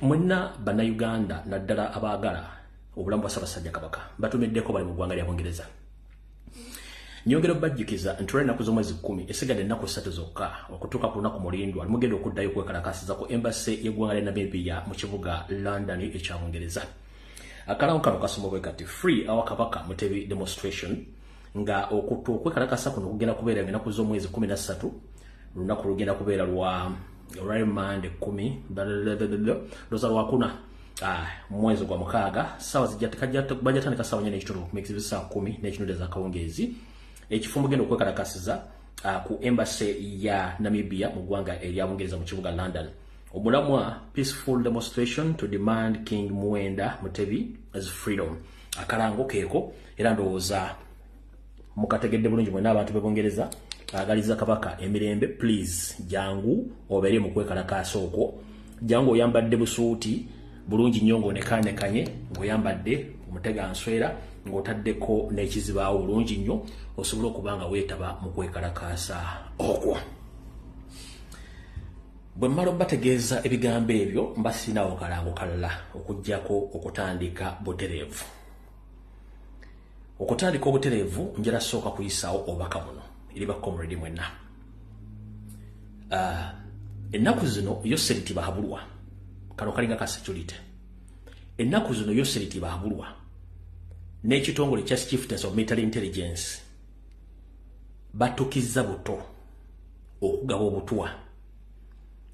Mwenna bannayuganda naddala abaagala obulamu bwa Ssaabasajja Kabaka batumiddeko bali mu ggwanga lya Bungereza. Nyongera obbajjukiza nti olw'ennaku z'omwezi 10 esigadde ennaku 3 zokka okutuuka ku lunaku mulindwa mugenda okuddayo kwekalakasiza ku embassy y'eggwanga lya Namibia mu kibuga London ekya Bungereza. Akalawo kano kasoma bwe kati free our Kabaka Mutebi demonstration nga okwekalakasa kuno kugenda kubeera ennaku z'omwezi 13 lunaku lugenda kubeera lwa Monday 10 loza lwakuna mwezi gwa mukaaga sawa bajatandika sawa nyene ekitolo kumekizibu saa 10 n'ekinode zakawungezi ekifumbo genda okwekalakasiza ku embassy ya Namibia mu ggwanga erya Bungereza mu kibuga London. Omulamwa peaceful demonstration to demand King Muwenda Mutebi as freedom. Akalango keeko era ndowooza mukategedde bulungi mwenna abantu b'Ebungereza agaliza Kabaka emirembe please jangu obeere mu kwekalakasa okwo jangu oyambadde busuuti bulungi nnyo ng'onekanekanye ng'oyambadde omutega nswera ng'otaddeko n'ekizibaawo bulungi nnyo osobola okuba nga weetaba mu kwekalakasa okwo. Bwe mmala obbategeeza ebigambo ebyo mba sinaawo kalango kalala okuggyako okutandika butereevu. Okutandika obutereevu njala sooka kuyisaawo obubaka buno eri bakomredi mwenna. Ennaku zino Yoseriti bahabulwa kano kalinga ka security. Ennaku zino Yoseriti bahabulwa n'ekitongole kya Chieftains of Military Intelligence batukizza buto okugaba obutwa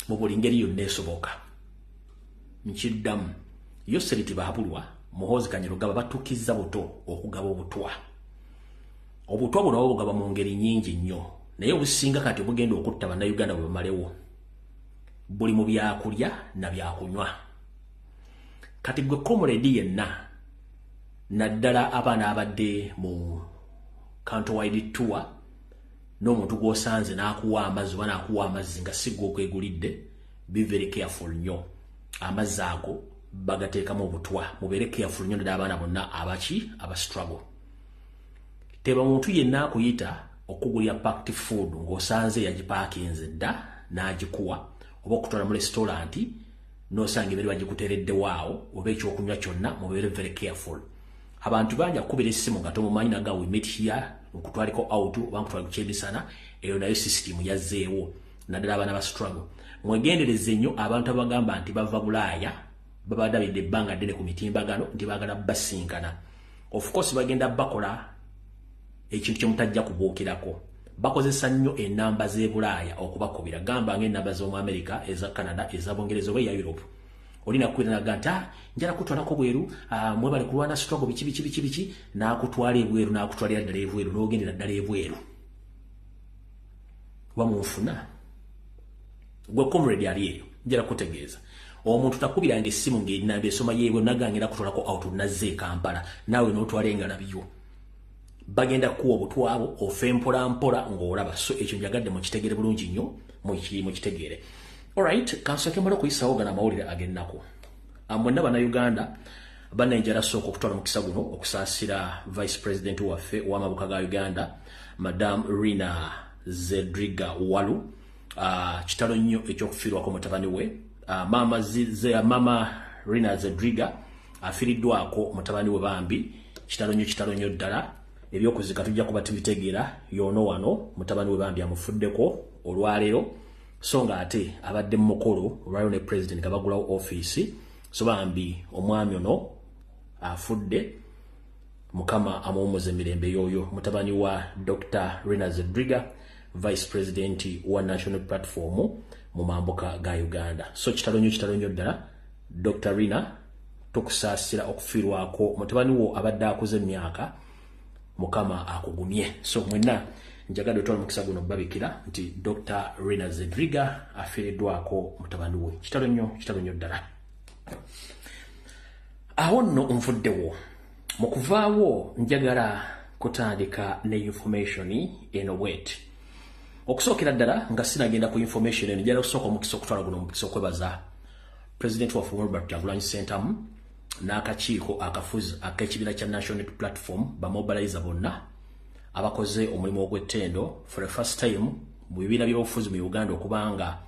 mu buli ngeri yonna esoboka. Nkiddamu Yoseriti bahabulwa Muhoozi Kanyarugaba batukizza buto okugaba obutwa. Obutwa buno bugaba mu ngeri nnyingi nnyo naye obusinga kati bugenda okutta bannayuganda bwe bamalewo buli mu byakulya na byakunywa. Kati gwe komredi yenna naddala abaana abadde mu countrywide tour n'omuntu gw'osanze n'akuwa amazzi oba n'akuwa amazzi nga si gwe okwegulidde be very careful nnyo. Amazzi ago bagateekamu obutwa mubeere careful nnyo ddala abaana bonna aba struggle. Teba muntu yenna akuyita okugulira packed food ng'osanze yagipaakinze dda n'agikuwa oba okutwala mu restaurant n'osanga ebintu bagikuteeredde waawo oba ekyokunywa kyonna mubeere very careful. Abantu bangi akubira essimu nga tomumanyi naga we meet here nkutwaliko out oba nkutwala kukyebisana eyo nayo system yazzeewo naddala abaana ba struggle. Mwegendereze nnyo abantu abagamba nti bava Bulaaya babadabidde ebbanga ddene ku mitimbagano nti baagala basinkana. Of course bagenda bakola ekintu kyemutajja kubuukirako. Bakozesa nnyo ennamba z'e Bulaaya okubakubira gamba ng'ennamba z'omu America eza Canada eza Bungereza oba eya Europe. Olina kwiranaga nti njala kutwalako bweru mwebale kulwana struggle biki n'akutwala ebweru n'akutwalira ddala ebweru n'ogendera ddala ebweru. Wamunfuna gwe comrade ali eyo njala kutegeeza omuntu takubiranga essimu ng'ennamba esoma yeebwe nagangera kutwalako out nazze Kampala naawe n'otwalenga nabyo. Bagenda kuwa obutwabo ofe mpola ng'olaba so ekyo njagadde mukitegere bulungi nnyo mukitegeere. Alright, kansoke mbala kuyisawo gana amawulire ag'ennaku. Mwenna bannayuganda bannenjala sooka okutwala mukisa guno okusaasira Vice President waffe ow'amabuka ga Uganda Madam Rina Zedriga Walu kitalo nnyo ekyokufiirwako mutabani we. Mama Rina Zedriga afiiriddwako mutabani we bambi kitalo nnyo ddala. Ebyokuzika tujja kuba tubitegeera yono wano mutabani we bambi amufuddeko olwaleero so nga ate abadde mu mukolo olwaleero ne president gabagulawo office so bambi omwami ono afudde mukama amuwumuza emirembe yoyo mutabani wa Dr. Rina Zedriga Vice President wa National Platform mu mambuka ga Uganda. So kitalo nnyo ddala Dr. Rina tukusaasira okufiirwako mutabani wo abadde akuze emyaka mukama akugumye. So mwenna njagadde otwala mukisa guno babikira nti Dr. Rina Zedriga afiiriddwako mutabani we. Kitalo nnyo ddala. Awo nno nvuddewo mu kuvaawo njagala kutandika ne information eno wet. Okusookera ddala nga sinagenda ku information eno njagala kusooka omukisa okutwala guno omukisa okwebaza President waffe Robert Kyagulanyi Ssentamu n'akakiiko akafuzi ak'ekibiina kya National Platform bamobilize bonna abakoze omulimu ogw'ettendo for the first time mu bibiina by'obufuzi mu Uganda okubanga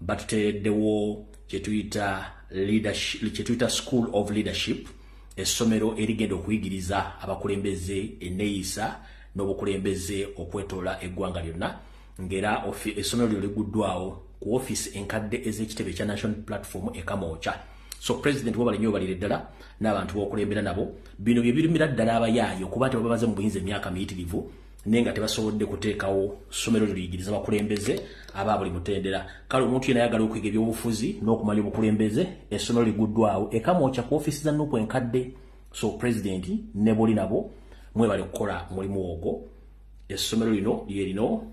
batuteereddewo kye tuyita leadership Chetuita School of Leadership essomero erigenda okuyigiriza abakulembeze eneeyisa n'obukulembeze okwetola eggwanga lyonna ngera essomero lyo liguddwawo ku office enkadde ez'ekitebe kya National Platform Kamwokya. So president wabali nnyo balire ddala n'abantu b'okulembera nabo bino bye birumira ddala abayaayo kuba ate babaze mu buyinza emyaka miyitirivu nenga tebasobodde kuteekawo ssomero liyigiriza abakulembeze aba buli mutendera. Kale omuntu yena ayagala okuyiga ebyobufuzi n'okumanya obukulembeze essomero liguddwawo Kamwokya ku office za Nuupu enkadde. So president ne boli nabo mwebale kukola mulimu ogwo. Essomero lino lyerino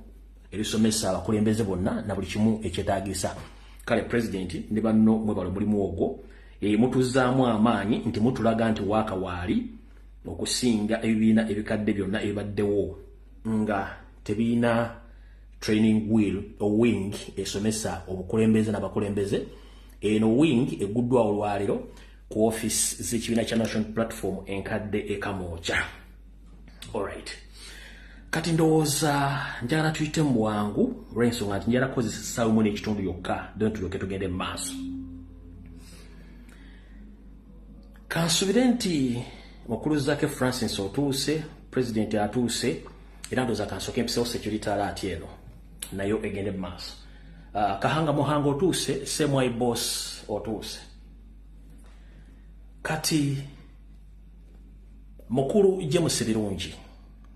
erisomesa abakulembeze bonna na buli kimu ekyetaagisa. Kale president ne banno mwebale mulimu ogwo mutuzaamu amaanyi nti mutulaga nti waaka waali okusinga ebibiina ebikadde byonna ebaddewo nga tebiina training wing esomesa obukulembeze n'abakulembeze. Eno wing eguddwawo olwaliro ku office z'ekibiina kya National Platform enkadde Kamwokya. Alright. Kati ndowooza njagala tuyite mu bwangu olw'ensonga nti njagala kukozesa essaawa emu n'ekitundu yokka then tulyoke tugende mu maaso. Kansubire nti Mukuluzaake Francis otuuse, president atuuse, era ndowooza kansooke empisewo security alert eno nayo egende mu maaso. Kahanga Muhanga otuuse, Semwai Boss otuuse. Kati mukulu James Birungi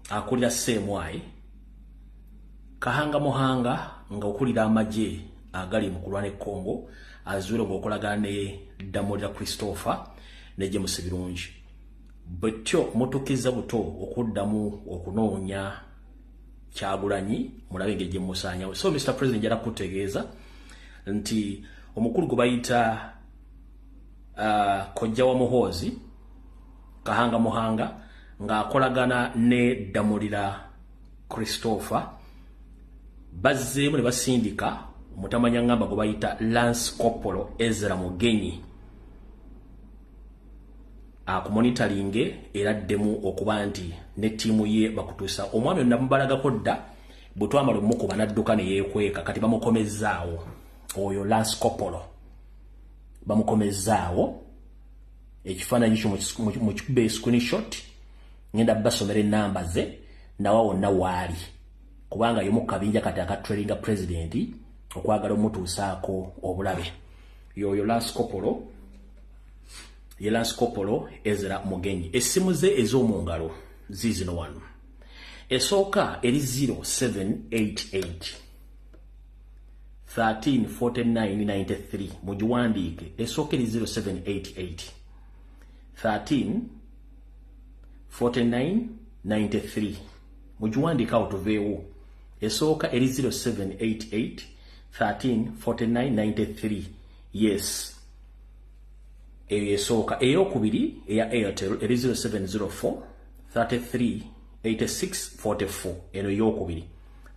akulira Semwai, Kahanga Muhanga nga okulira amagye agali mu kulwana e Congo azuule ng'okolagana ne Damolira Christopher ne James Birungi. Bwetyo mutukiza buto okuddamu okunoonya Kyagulanyi mulabe ng'ejje musaanyawo. So Mr. President njala kutegeeza nti omukulu gwe bayita Kojja wa Muhoozi Kahanga Muhanga ng'akolagana ne Damolira Christopher bazzeemu ne basindika omutamanya ngamba gwe bayita Lance Corporal Ezra Mugenyi akumonitalinge era ddemu okuba nti ne ttiimu ye bakutuusa. Omwami ono namubalagako dda bwetwamala omukuba n'adduka ne yeekweka kati bamukomezzaawo oyo Lance Corporal bamukomezzaawo ekifaananyi kyo mu kikube screenshot ngenda basomera ennamba ze nawa wonna waali kubanga yomu kabinja kati akatraininga president okwagala omutuusaako obulabe. Yoyo Lance Corporal ye Lance Corporal Ezra Mugenyi. Essimu ze ez'omungalo zizino wano. Esooka eri 0788 134993 mugiwandiike. Esooka eri 0788 134993 mugiwandiika awo tuveewo. Esooka eri 0788 134993 yes. Esooka eyokubiri eya Airtel eri 0704 338644 eno yokubiri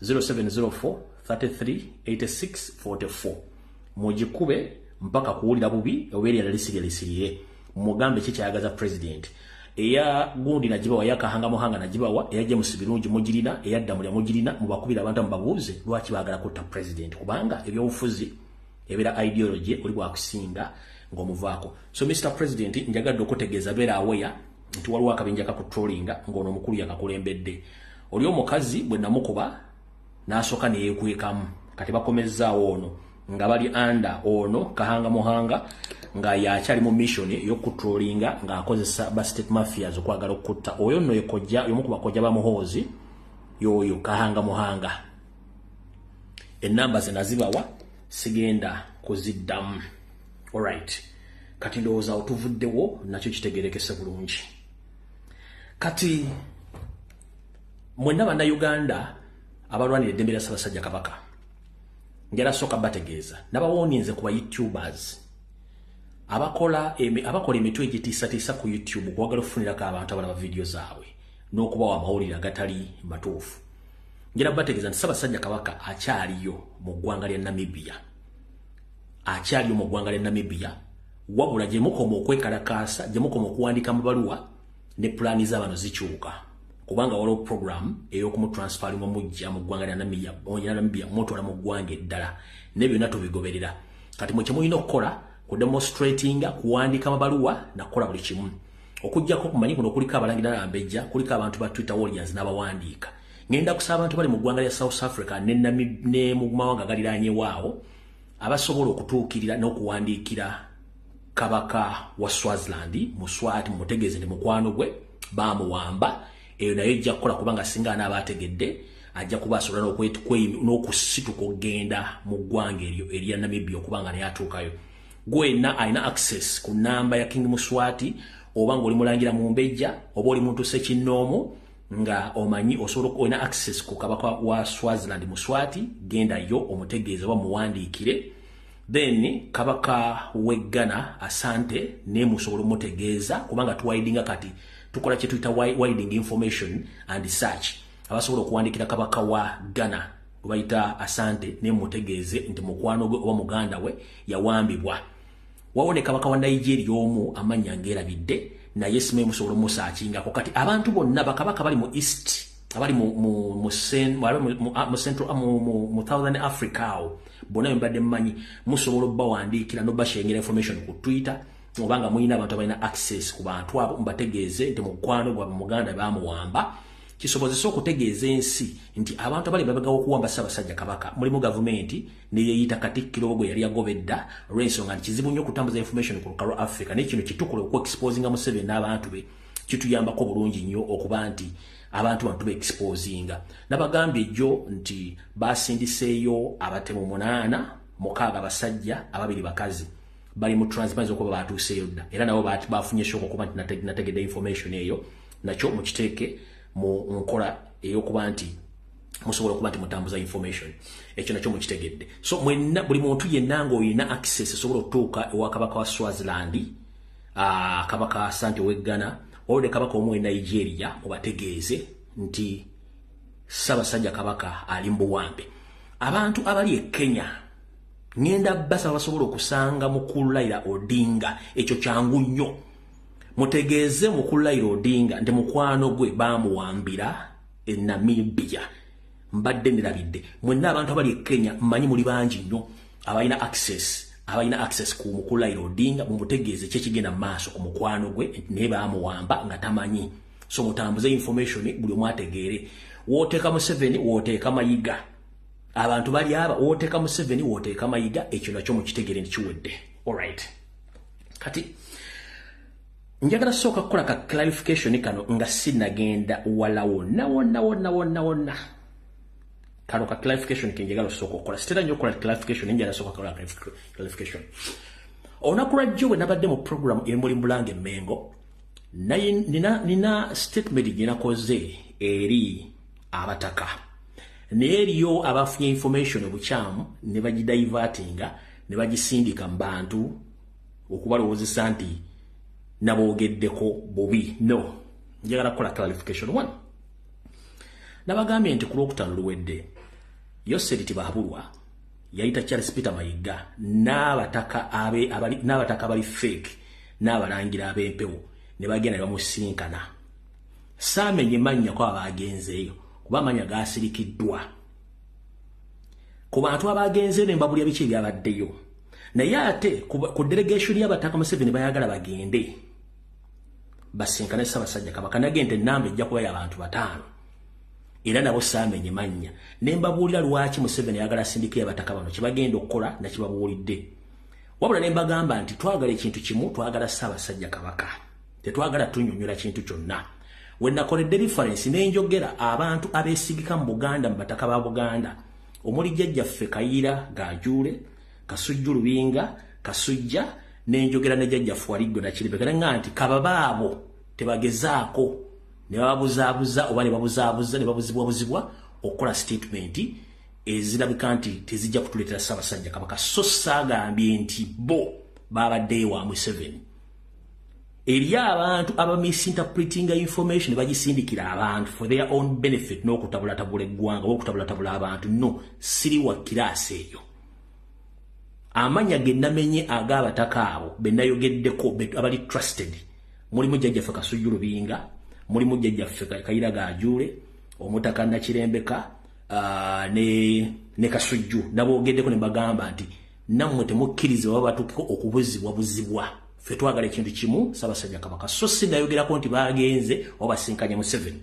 0704 338644 mugikube mpaka kuwulira bubi obeera lisirye mugambe kikyayagaza president. Eya gundi nagibawa ya Kahanga Muhanga nagibawa eya James Birungi mugirina eya Damolira mugirina mubakubira abantu mubabuuze lwaki baagala kutta president kubanga ebyobufuzi ebera ideology oli bwakusinga ng'omuvaako. So Mr. President njagadde okutegeeza beera aweya nti waliwo akabinja kakutrollinga ng'ono omukulu yakakulembedde. Oli omukazi bwe namukuba n'asooka ne yeekwekamu kati bakomezzaawo ono nga bali anda ono Kahanga Muhanga nga yakyali mu mission y'okutrollinga ng'akozesa ba state mafias okwagala okutta oyo nno y'omu ku bakojja ba Muhoozi y'oyo Kahanga Muhanga. Ennamba ze nazibawa sigenda kuziddamu. Alright. Kati ndowooza otuvuddewo nakyo kitegerekese bulungi. Kati mwenna bannayuganda abalwanira eddembe lya Ssaabasajja Kabaka njala sooka bategeeza nabawoonye nze ku ba YouTubers abakola emitwe egitiisatiisa ku YouTube kwagala okufunirako abantu abalaba vidiyo zaabwe n'okubawa amawulire agatali matuufu. Njala bategeeza nti Ssaabasajja Kabaka akyaliyo mu ggwanga lya Namibia. Akyaliyo mu ggwanga lya Namibia wabula gye mukoma okwekalakaasa gye mukoma okuwandika mu baluwa ne pulaani z'abano zikyuka kubanga waliwo program ey'okumutransferinga omujja mu ggwanga lya Namibia mutwala mu ggwanga eddala ne byonna tubigoberera. Kati mwe kye mulina okukola ku demonstratinga, kuwandika amabaluwa na kukola buli kimu. Okujjako kumanyi kuno kuliko abalangira Lambejja, kuliko abantu ba Twitter warriors n'abawandiika. Ngenda kusaba abantu bali mu ggwanga lya South Africa ne mu mawanga galiraanye waawo abasobola okutuukirira n'okuwandiikira kabaka wa Swaziland mu Swati mutegeeze ndi mukwano gwe bamuwamba. Eyo nayo ejja kukola kubanga singa anaabategedde ajja kuba asobola n'okusituka okugenda mu ggwanga eryo erya Namibia okubanga naye atuukayo. Gwena alina access ku namba ya King Muswati oba ng'oli mulangira Mumbejja oba oli muntu Ssekinnoomo nga omanyi osobola olina access ku kabaka wa Swaziland Muswati, genda yo omutegeeze oba muwandiikire. Then kabaka w'Eggana Asante ne musobola omutegeeza kubanga tuwidinga kati tukola kye tuyita widening information and search. Abasobola okuwandikira kabaka wa Ghana bayita Asante ne mutegeeze nti mukwano gwe oba muganda we yawambibwa. Wawone kabaka wa Nigeria omu amanya ngerabidde naye simanyi musobola omusaakingako. Kati abantu bonna bakabaka bali mu East abali mu Central mu Southern Africa awo bonna mbadde mmanyi musobola bawandiikira no bashengera information ku Twitter obanga muyina abantu abalina access ku bantu abo mbategeeze nti mukwano gwa muganda bamuwamba. Kisobozesa okutegeeza ensi nti abantu abali babagawo okuwamba Ssaabasajja Kabaka mulimu gavumenti ne yeeyita Katikkiro gwe yali agobedda olw'ensonga nti kizibu nnyo okutambuza information ku lukalu Africa n'ekino kitukule okweexposinga Museveni n'abantu be kituyambako bulungi nnyo okuba nti abantu bantu be exposinga. Nabagambye jjo nti basindiseeyo abatemu 8 6 basajja 2 bakazi bali mu transparency okuba batuuseeyo dda era nabo bafunye shoko okuba nti nategedde information eyo nakyo mukiteeke mu nkola eyokuba nti musobola okuba nti mutambuza information ekyo nakyo mukitegedde. So mwenna buli muntu yenna ng'olina access esobola okutuuka ewa kabaka wa Swaziland, kabaka Asante w'Eggana olwo kabaka omwe Nigeria obategeeze nti Ssaabasajja Kabaka ali mu buwambe. Abantu abali e Kenya ngenda basa basobola okusanga mukulu Raila Odinga, ekyo kyangu nnyo. Mutegeeze mukulu Raila Odinga ndi mukwano gwe bamuwambira e Namibia. Mbadde nirabidde mwenna abantu abali e Kenya mmanyi muli bangi nnyo abalina access ku mukulu Raila Odinga mumutegeeze kyekigenda mu maaso ku mukwano gwe ne bamuwamba nga tamanyi. So mutambuze information buli omu ategeere. Wooteeka Museveni wooteeka Mayiga, abantu bali aba wooteeka Museveni wooteeka Mayiga, ekyo nakyo mukitegeere ntikiwedde. Alright, kati njagala sooka kukola ka clarification kano nga sinagenda wala wonna. Kano ka clarification kenjagala sooka okukola. Sitera nnyo okukola clarification, njagala sooka kukola clarification. Olunaku lwajjo bwe nabadde mu program Embuli Mbulange Mengo, naye nina statement gye nakoze eri abataka. Naye eriyo abafunye information obukyamu ne bagidivertinga ne bagisindika mu bantu okubalowoozesa nti naboogeddeko bubi. No, njagala kukola clarification. 1, nabagambye nti ku Lwokutaano luwedde Yoseriti Bahabulwa yayita Charles Peter Mayiga n'abataka abali fake n'abalangira ab'empewo ne bagenda bamusinkana. Saamenye mannya kwa abagenzeeyo kuba amanya gaasirikiddwa ku bantu abagenze ne mbabulya biki byabaddeyo. Naye ate ku delegation y'abataka Museveni bayagala bagende basinkane Ssaabasajja Kabaka nagente ennamba ejja kuba y'abantu 5 era nabo saamenye mannya ne mbabuulira lwaki Museveni ayagala asindike abataka bano kibagenda okukola na kibabuulidde. Wabula ne mbagamba nti twagala ekintu kimu, twagala Ssaabasajja Kabaka, tetwagala tunnyonnyola kintu kyonna. We nakoledde reference n'enjogera abantu abeesigika mu Buganda mu bataka ba Buganda omuli jjajjaffe Kayiira Gajuule, Kasujju Lubinga, Kasujja n'enjogera ne jjajjaffe Waliggo na Kiribeka nga nti kababaabo tebagezaako ne babuzaabuza oba ne babuzaabuza ne babuzibwabuzibwa okukola statement ezirabika nti tezijja kutuleetera Ssaabasajja Kabaka. So saagambye nti bo babaddeyo wa Museveni. Eri abantu aba misinterpreting information ne bagisindikira abantu for their own benefit n'okutabulatabula eggwanga okutabulatabula abantu. No, siri wa kiraasi eyo. Amanya ge namenye ag'abataka abo be nayogeddeko abali trusted mulimu jjajjaffe Kasujju Lubinga, mulimu jjajjaffe Kayiira Gajuule, omutaka Nakirembeka ne Kasujju. Naboogeddeko ne bagamba nti nammwe temukkiriza baba batuukeko okubuzibwa ffe twagala ekintu kimu Ssaabasajja Kabaka so sinnayogerako nti bagenze oba basinkanye Museveni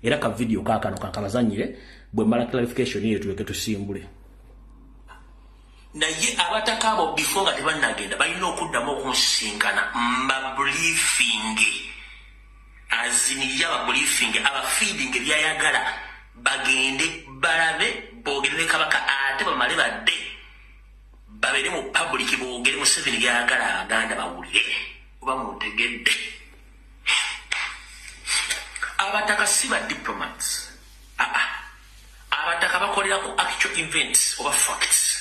era ka video kaakano kankabazanyire bwe mala clarification yetu tuleke tusimbule naye abataka abo before nga tebannagenda balina okuddamu okumusisinkana briefing aziniya briefing feeding ebyayagala bagende balabe bogerere Kabaka ate bamale badde babere mu public boogere Museveni byayagala Aganda bawulire oba mutegedde abataka si ba diplomats abataka bakolera ku actual events oba facts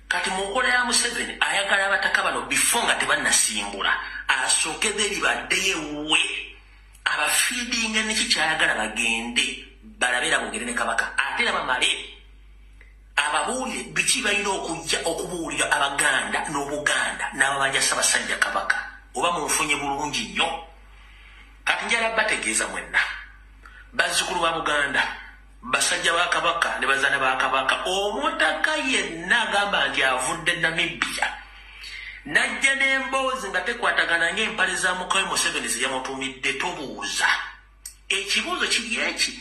kati mukolera Museveni ayagala abataka bano before nga tebannasimbula asokeze libadde yewe feeding n'eki kyayagala bagende balabera boogere ne Kabaka ate bamale ababuulire biki balina okujja okubuulira Abaganda n'Obuganda n'ababanja Ssaabasajja Kabaka oba munfunye bulungi nnyo kati njala bategeeza mwenna bazzukulu ba Buganda basajja ba Kabaka ne bazaana ba Kabaka omutaka yenna agamba nti avudde Namibia najja n'emboozi nga tekwatagana ng'empale za Mukawe Museveni ze yamutumidde tobuuza ekibuuzo kiri eki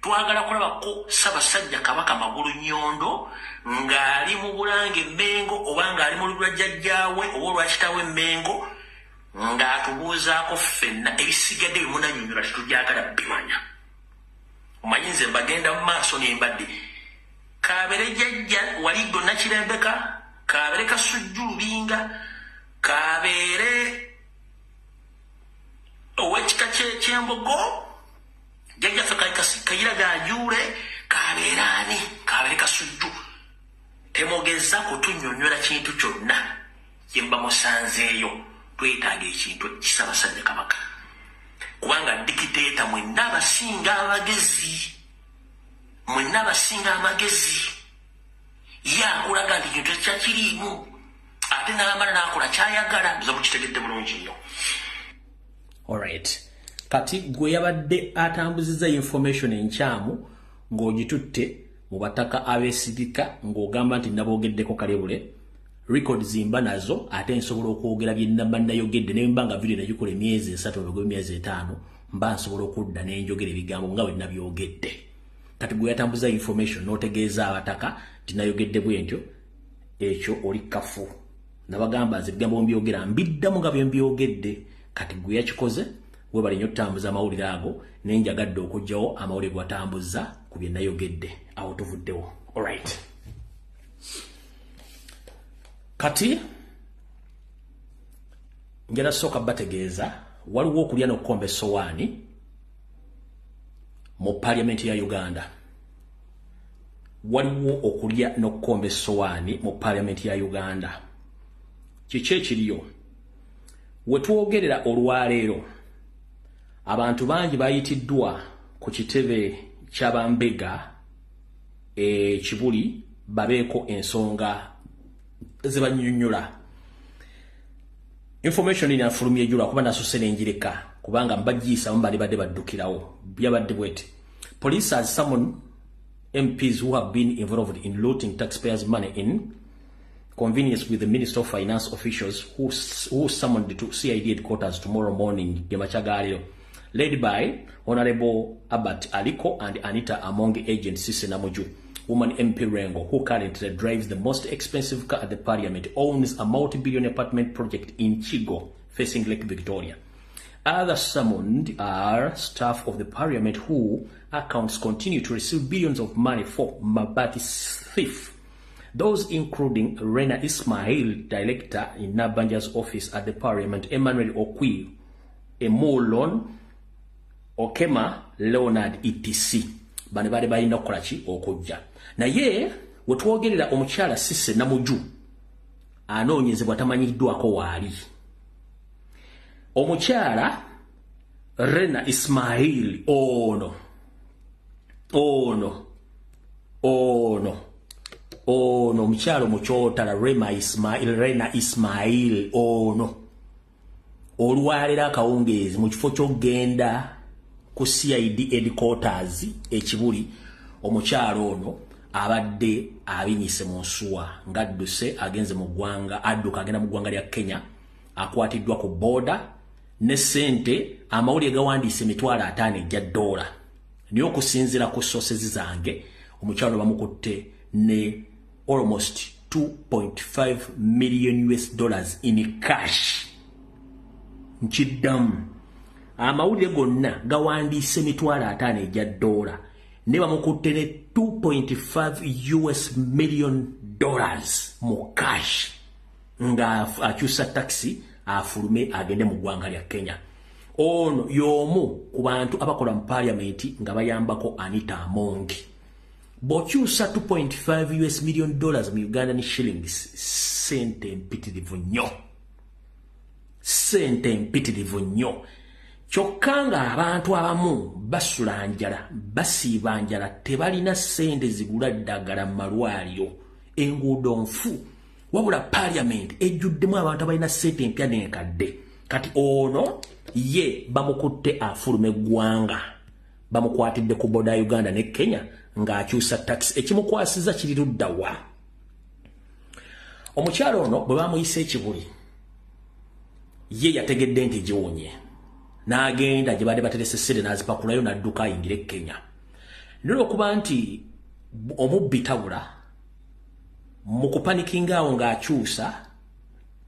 twagala kulaba ko Ssaabasajja Kabaka Magulu Nnyondo ng'ali mu Bulange Mengo oba ng'ali mu lwa jjajjaawe oba olwa kitaawe Mengo ng'atubuuzaako ffenna ebisigadde bimunanyonnyola tetugyagala bimanya omanyi nze mbagenda mu maaso n'embadde Kaabere jjajja wali Donna Kirembeka Kaabere Kasujju Lubinga Kaabere ow'ekika ky'Embogo jjajja ffe Kayira Gajuule Kaabere ani Kaabere Kasujju temogeza kutunnyonnyola kintu kyonna kye mba musanzeeyo twetaaga ekintu Ssaabasajja Kabaka kubanga dikiteeta mwenna abasinga amagezi yakulaga nti kintu kyakiriimu ate n'amala n'akola kyayagala nza mukitegedde bulungi nnyo alright kati gwe yabadde atambuzizza information enkyamu ng'ogitutte mu bataka abeesigika ng'ogamba nti naboogeddeko kalebule record zimba nazo ate nsobola okwogera bye namba nayogedde ne mba nga video nagikola emyezi 3 oba emyezi 5 mba nsobola okudda n'enjogera ebigambo nga bwe nabyogedde kati gwe yatambuza information n'otegeeza abataka nti nayogedde bwentyo ekyo oli kafu nabagamba nze ebigambo mbyogera mbiddamu nga bye mbyogedde kati gwe yakikoze we bali nnyo otambuza amawulire ago nenjagadde okugyawo amawulire gwatambuza ku bye nayogedde awo tuvuddewo alright kati njala sooka bategeeza waliwo okulya n'okukomba essowaani mu parliament ya Uganda waliwo okulya n'okukomba essowaani mu parliament ya Uganda kiki ekiriyo wetwogerera olwaleero abantu bangi bayitiddwa ku kitebe ky'abambega Kibuli babeeko ensonga zebanyonnyola information ina fulumye jula kuba nasose n'enjireka kubanga mbagiyisa mbali badde baddukirawo byabadde bwete police has summoned MPs who have been involved in looting taxpayers' money in convenience with the Minister of Finance officials who summoned to CID headquarters tomorrow morning Gemachagalio, led by Honorable Abat Aliko and Anita among agent Sise Namuju. Woman MP Rengo, who currently drives the most expensive car at the parliament, owns a multi-billion apartment project in Chigo, facing Lake Victoria. Others summoned are staff of the parliament whose accounts continue to receive billions of money for Mabati thief. Those including Rena Ismail, director in Nabanja's office at the parliament, Emmanuel Okwi, Emolon, Okema, Leonard etc. Bane bade balina okukola ki okujja naye wetwogerera omukyala Sise Namuju anoonyezebwa tamanyiddwako waali omukyala Rena Ismail ono omukyala omukyotala Rena Ismail ono olwalera akawungeezi mu kifo ky'ogenda ku CID headquarters Ekibuli omukyalo ono abadde abinyise mu nsuwa ngadduse agenze mu ggwanga adduka agenda mu ggwanga lya Kenya akwatiddwa ku border ne sente amawulire gawandiise $50,000 niyo okusinziira ku sources zange omukyalo bamukutte ne almost $2.5 million in cash. Nchiddamu amawulire gonna gawandiise $50,000 ne bamukutte ne $2.5 million mu cash nga akyusa taxi afulume agende mu ggwanga lya Kenya. Ono y'omu ku bantu abakola mu parliament nga bayambako Anita Amongi. Bw'okyusa $2.5 million mu Ugandan shillings, sente mpitirivu nnyo. Sente mpitirivu nnyo. Kyokka nga abantu abamu basula njala, basiiba njala, tebalina sente zigula ddagala mu malwaliro, enguudo nfu. Wabula parliament ejjuddemu abantu abalina sente empya n'enkadde. Kati ono ye bamukutte afulume eggwanga. Bamukwatidde ku boda Uganda ne Kenya ng'akyusa taxi. Ekimukwasiza kiri ludda wa. Omukyalo ono bwe bamuyisa ekibuli, ye yategedde nti giwonye. N'agenda gye badde baterese ssere n'azipakulayo n'adduka ayingire e Kenya. Nolwo okuba nti omubbi tabula, mu kupanikinga awo ng'akyusa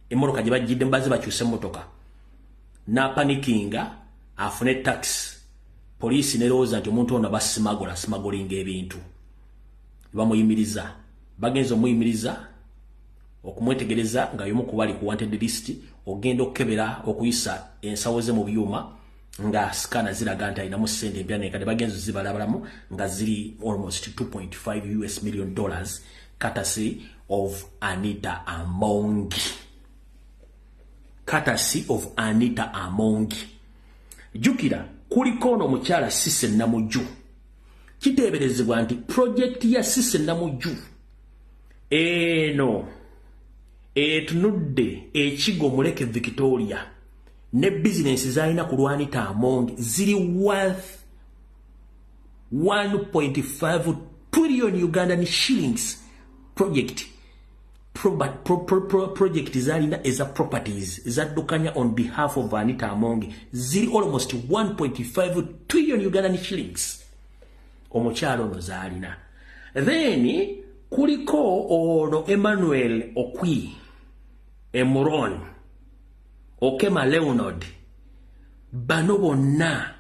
emmotoka gye bajjidde mbaze bakyusa emmotoka, n'apanikinga afune taxi. Poliisi nerowooza nti omuntu ono smagolinga ebintu. Bamuyimiriza. Bagenza omuyimiriza okumwetegereza nga y'omu ku bali ku wanted list, ogenda okukebera okuyisa ensawo ze mu byuma nga skana ziraga nti alinamu ssente empya n'enkadde. Bagenza zibalabalamu nga ziri almost $2.5 million courtesy of Anita Amongi. Courtesy of Anita Amongi. Jukira kuliko ono mukyala Cissy Namujju. Kiteeberezebwa nti project ya Cissy Namujju eno etunudde ekigo muleke Victoria ne business zalina ku Anita Amongi ziri worth 1.5 trillion Ugandan shillings. Project zalina eza properties zaddukanya on behalf of Anita Amongi ziri almost 1.5 trillion Ugandan shillings. Omukyalo ono zalina. Then kuliko ono Emmanuel Okwi, Emuron, Okema Leonard. Bano bonna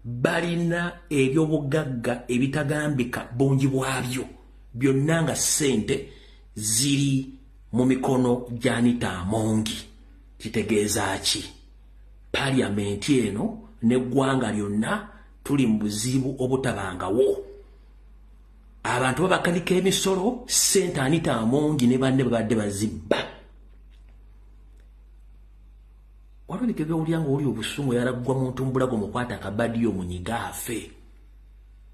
balina ebyobugagga ebitagambika bungi bwabyo. Byonna nga ssente ziri mu mikono gya Anita Amongi. Kitegeeza ki? Parliament eno n'eggwanga lyonna tuli mu buzibu obutabangawo. Abantu babakanika emisolo, ssente Anita Amongi ne banne babadde bazibba. Walabika by'owulya ng'oli obusungu yalaggwa mu ntumbulago mukwata akabadiyo munyiga afe.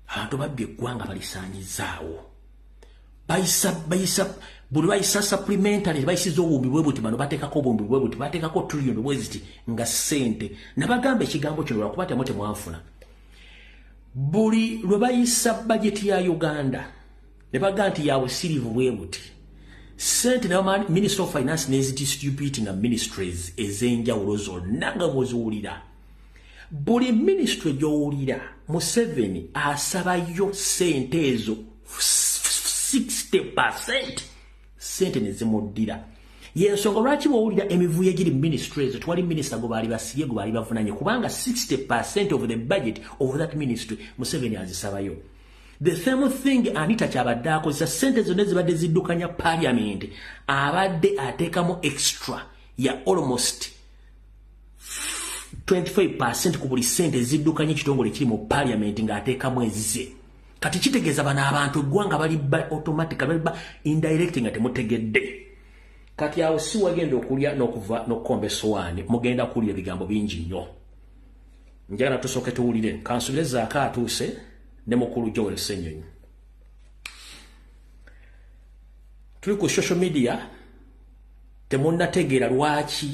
Abantu babbye eggwanga balisaanyizaawo. Buli bayisa supplementary bayisiza obumbi bwe buti, bano bateekako obumbi bwe buti, bateekako trillion bwe ziti nga ssente. Nabagamba ekigambo kino lwakuba temu temwanfuna. Buli lwe bayisa bajeti ya Uganda ne baga nti yawe sirivu bwe buti, ssente na Minister of Finance nezidistributing ministries ez'enjawulo zonna nga muziwulira. Buli ministry gy'owulira Museveni asabayo ssente ezo 60% ssente ne zimuddira. Yensonga lwaki bw'owulira emivuyo egiri ministry ezo twali minister gwe baali basibye gwe baali bavunanye, kubanga 60% of the budget of that ministry Museveni azisabayo. The same thing Anita kyabadde akozesa ssente zonna ezibadde ziddukanya parliament abadde ateekamu extra ya almost 25% ku buli ssente ziddukanya ekitongole kiri mu parliament ng'ateekamu ezize. Kati kitegeeza bano abantu eggwanga bali automatically bali indirect nga temutegedde. Kati awo si wagenda okulya n'okuva n'okukomba essowaani, mugenda kulya ebigambo bingi nnyo. Njagala tusooke tuwulire kansubirizaako atuuse ne mukulu Joel Ssenyonyi. Tuli ku social media, temunnategeera lwaki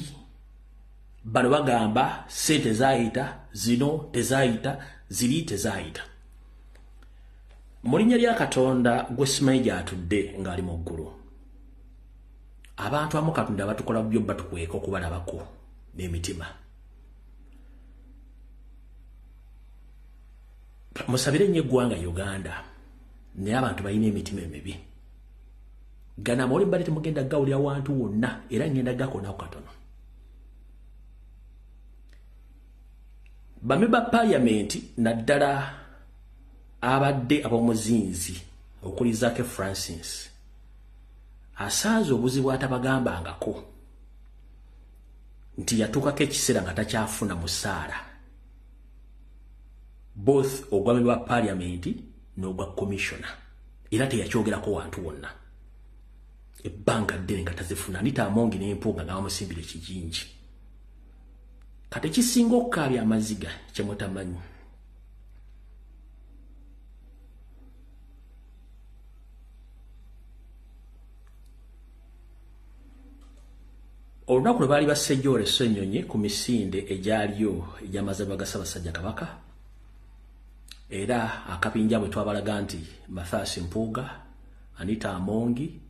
bano bagamba ssente zaayita, zino tezaayita, ziri tezaayita. Mulinnya lya Katonda gwe simanyi gy'atudde ng'ali mu ggulu. Abantu amu Katonda batukola byo batukweka okubalabako n'emitima. Musabire nnyo eggwanga Uganda naye abantu balina emitima emibi. Gana muli mbali temugenda gawulira wantu wonna era ngenda gakonaku katono. Bame ba parliament naddala abadde ab'omuzinzi okuli Zaake Francis asaaza obuzibu atabagambangako nti yatuukako ekiseera nga takyafuna musaala both ogwami ba parliament n'ogwa commissioner era teyakyogerako wantu wonna ebbanga ddene nga tazifuna Anita Amongi n'empunga nga bamusimbira ekijinji kati ekisinga okukaabya amaziga kye mutamanyi olunaku lwe baali basejjoole Ssenyonyi ku misinde egyaliyo egy'amazaalibwa ga Ssaabasajja Kabaka era akapinja bwe twabalaga nti Mathias Mpuuga, Anita Amongi,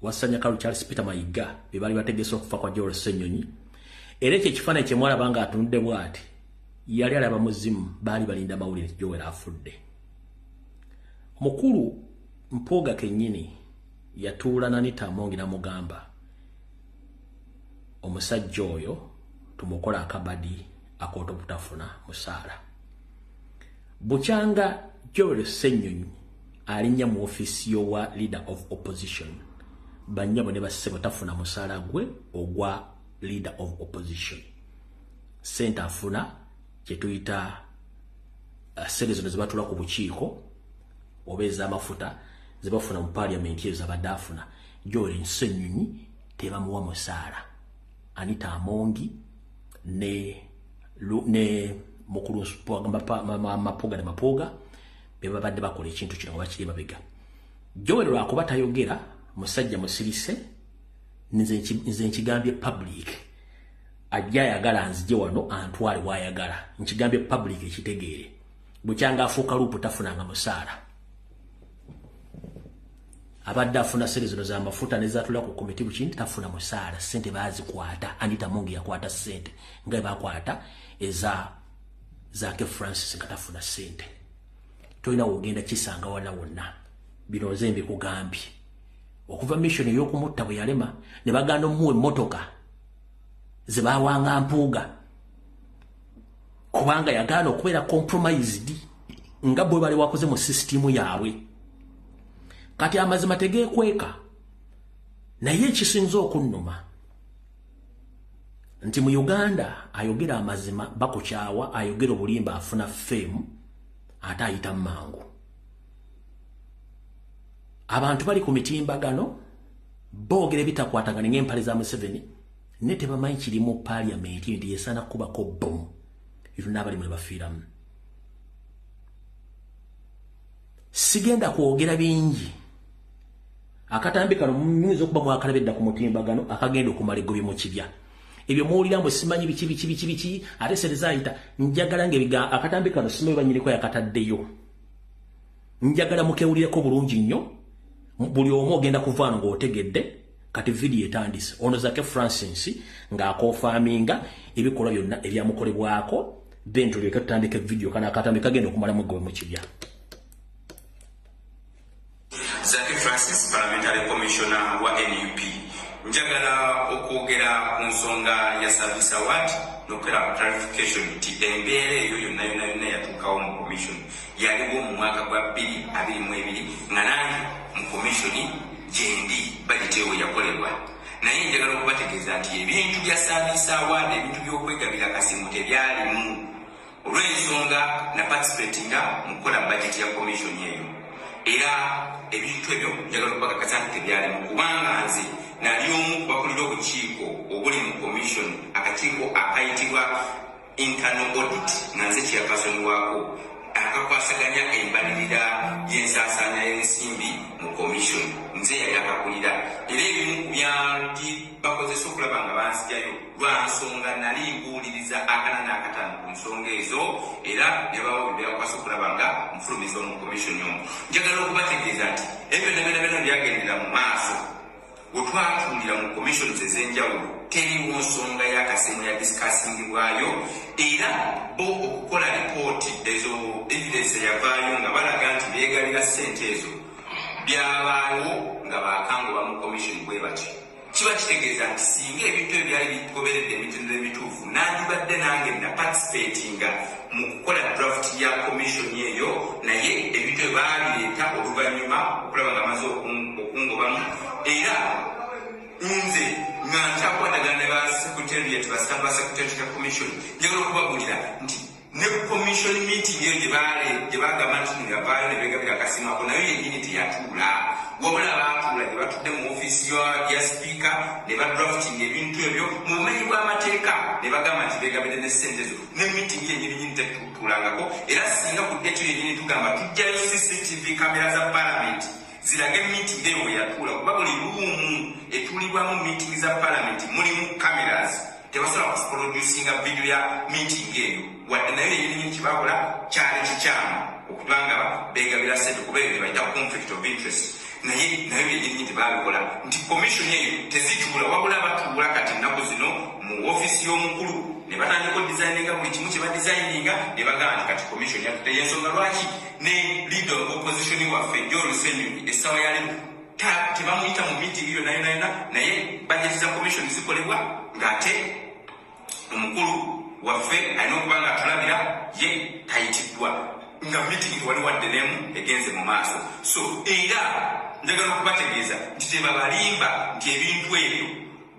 Wasanya Kalu Charles Peter Mayiga be baali bategese okufa kwa Joel Ssenyonyi era ekyo ekifaananyi kye mwalaba nga atunudde bw'ati yali alaba muzimu baali balinda mawulire Joel afudde. Omukulu Mpuuga kennyini yatuula na Anita Amongi n'amugamba omusajja oyo tumukola akabadi ak'otobutafuna musaala. Bukyanga Joel Ssenyonyi alinnya mu ofiisi y'owa leader of opposition bannyabo ne bassebo tafuna musaala gwe ogwa leader of opposition. Sente afuna kye tuyita ssente zino ze batula ku bukiiko oba ez'amafuta ze bafuna mu parliament ezo abadde afuna. Joel Ssenyonyi tebamuwa musaala. Anita Amongi ne mukulu Mapuuga ne Mapuuga be babadde bakola ekintu kino nga bakiri mabega. Joel lwakuba tayogera musajja musirise nze nkigambye public ajja ayagala nzije wano antwale wayagala nkigambye public ekitegeere bukyanga afuuka lupu tafunanga musaala abadde afuna sente zino z'amafuta ne zatula ku komiti bukinti tafuna musaala sente baazikwata. Anita Amongi yakwata sente nga bakwata eza Zaake Francis nga tafuna sente. Tolina wogenda kisanga wala wonna bino nze mbikugambye okuva mission y'okumutta bwe yalema ne baganda omuwe emmotoka ze baawanga Mpuuga kubanga yagaana okubeera compromised nga bwe bali wakoze mu system yaabwe. Kati amazima tegeekweka naye ekisinza okunnuma nti mu Uganda ayogera amazima bakukyawa, ayogera obulimba afuna fame ate ayita mangu. Abantu bali ku mitimbagano boogera ebitakwatagana ng'empale za Museveni ne tebamanyi kiri mu parliament nti yesaana kubako bomu ebyo n'abali mwe bafiiramu. Sigenda kwogera bingi akatambi kano muyinza okuba mwakalabedda ku mutimbagano akagenda okumala egobi mu kibya ebyo muwulira mwe simanyi biki ate sente zaayita njagala ng'ebiga akatambi kano simanyi banyiriko yakataddeyo njagala mukewulireko bulungi nnyo buli omu ogenda kuvaano ng'otegedde kati vidiyo etandise ono Zaake Francis ng'akoofaminga ebikolwa byonna ebyamukolebwako then tulyoke tutandike vidiyo kana akatambi kagenda okumalamu egobi mu kibya. Zaake Francis, Parliamentary Commissioner wa NUP. Njagala okwogera ku nsonga ya Service Award n'okukola clarification nti embeera eyo yonna yatuukawo mu commission yaliwo mu mwaka gwa 2022 nga nange mu commission gyendi budget eyo yakolebwa. Naye njagala okubategeeza nti ebintu bya Service Award, ebintu by'okwegabira kasimu tebyalimu olw'ensonga na participatinga mu kukola budget ya commission eyo. Era ebintu ebyo njagala okubakakasa nti tebyalimu kubanga nze nali omu bakulira obukiiko obuli mu commission, akakiiko akayitibwa internal audit nga nze chairperson waako. akakwasaganya embalirira y'ensaasaanya y'ensimbi mu commission nze yali akakulira era ebimu ku byanti bakozesa okulaba nga bansijayo lwa nsonga nali mbuuliriza akana n'akataano ku nsonga ezo era ne bawo byakwasa okulaba nga nfulumizibwa mu commission yomu. Njagala okubategeeza nti ebyo byonna byagendera mu maaso wetwatuulira mu commissions ez'enjawulo teriwo nsonga y'akasemu ya disikasingibwayo era bo okukola lipooti ezo evidence yavaayo nga balaga nti beegalira ssente ezo byabaawo nga baakanguba mu commission bwe batyo. Kiba kitegeeza nti singa ebintu ebyo byali bigoberedde emitendera emituufu nandibadde nange na participatinga mu kukola draft ya commission eyo naye ebintu ebyo baabireeta oluvannyuma okulaba nga maze okungobamu era nze nga nkyakwatagana ne ba secretariat basitamba secretariat ya commission njagala okubagulira nti ne commission meeting eyo gye bagamba nti yavaayo ne beegabira akasimu ako nayo yennyini teyatuula wabula baatuula ne batudde mu ofiisi ya sipiika ne badrafting ebintu ebyo mu bumenyi bw'amateeka ne bagamba nti beegabire ne ssente ezo ne meeting yennyini tetutuulangako era singa ku ddeeto yennyini tugamba tujjayo CCTV kamera za parliament zirage meeting eyo bwe yatuula kuba buli luumu etuulibwamu meeting za parliament mulimu cameras tebasobola kuproducinga video ya meeting eyo wadde nayo yennyini kibakola kyali kikyamu okuba nga beegabira ssente kuba ebyo bayita conflict of interest naye yennyini tebabikola nti commission eyo tezituula wabula batuula kati ennaku zino mu ofiisi y'omukulu ne batandika designinga buli kimu kye badesigninga ne bagamba nti kati commission yatutte y'ensonga lwaki ne leader of opposition waffe Joel Senyonyi essawa yaleero tebamuyita mu meeting iyo nayona naye bajeti za commission zikolebwa ng'ate omukulu waffe alina okuba nga atulabira ye tayitiddwa nga meeting tewali wadde n'emu egenze mu maaso. So era njagala okubategeeza nti tebabalimba nti ebintu ebyo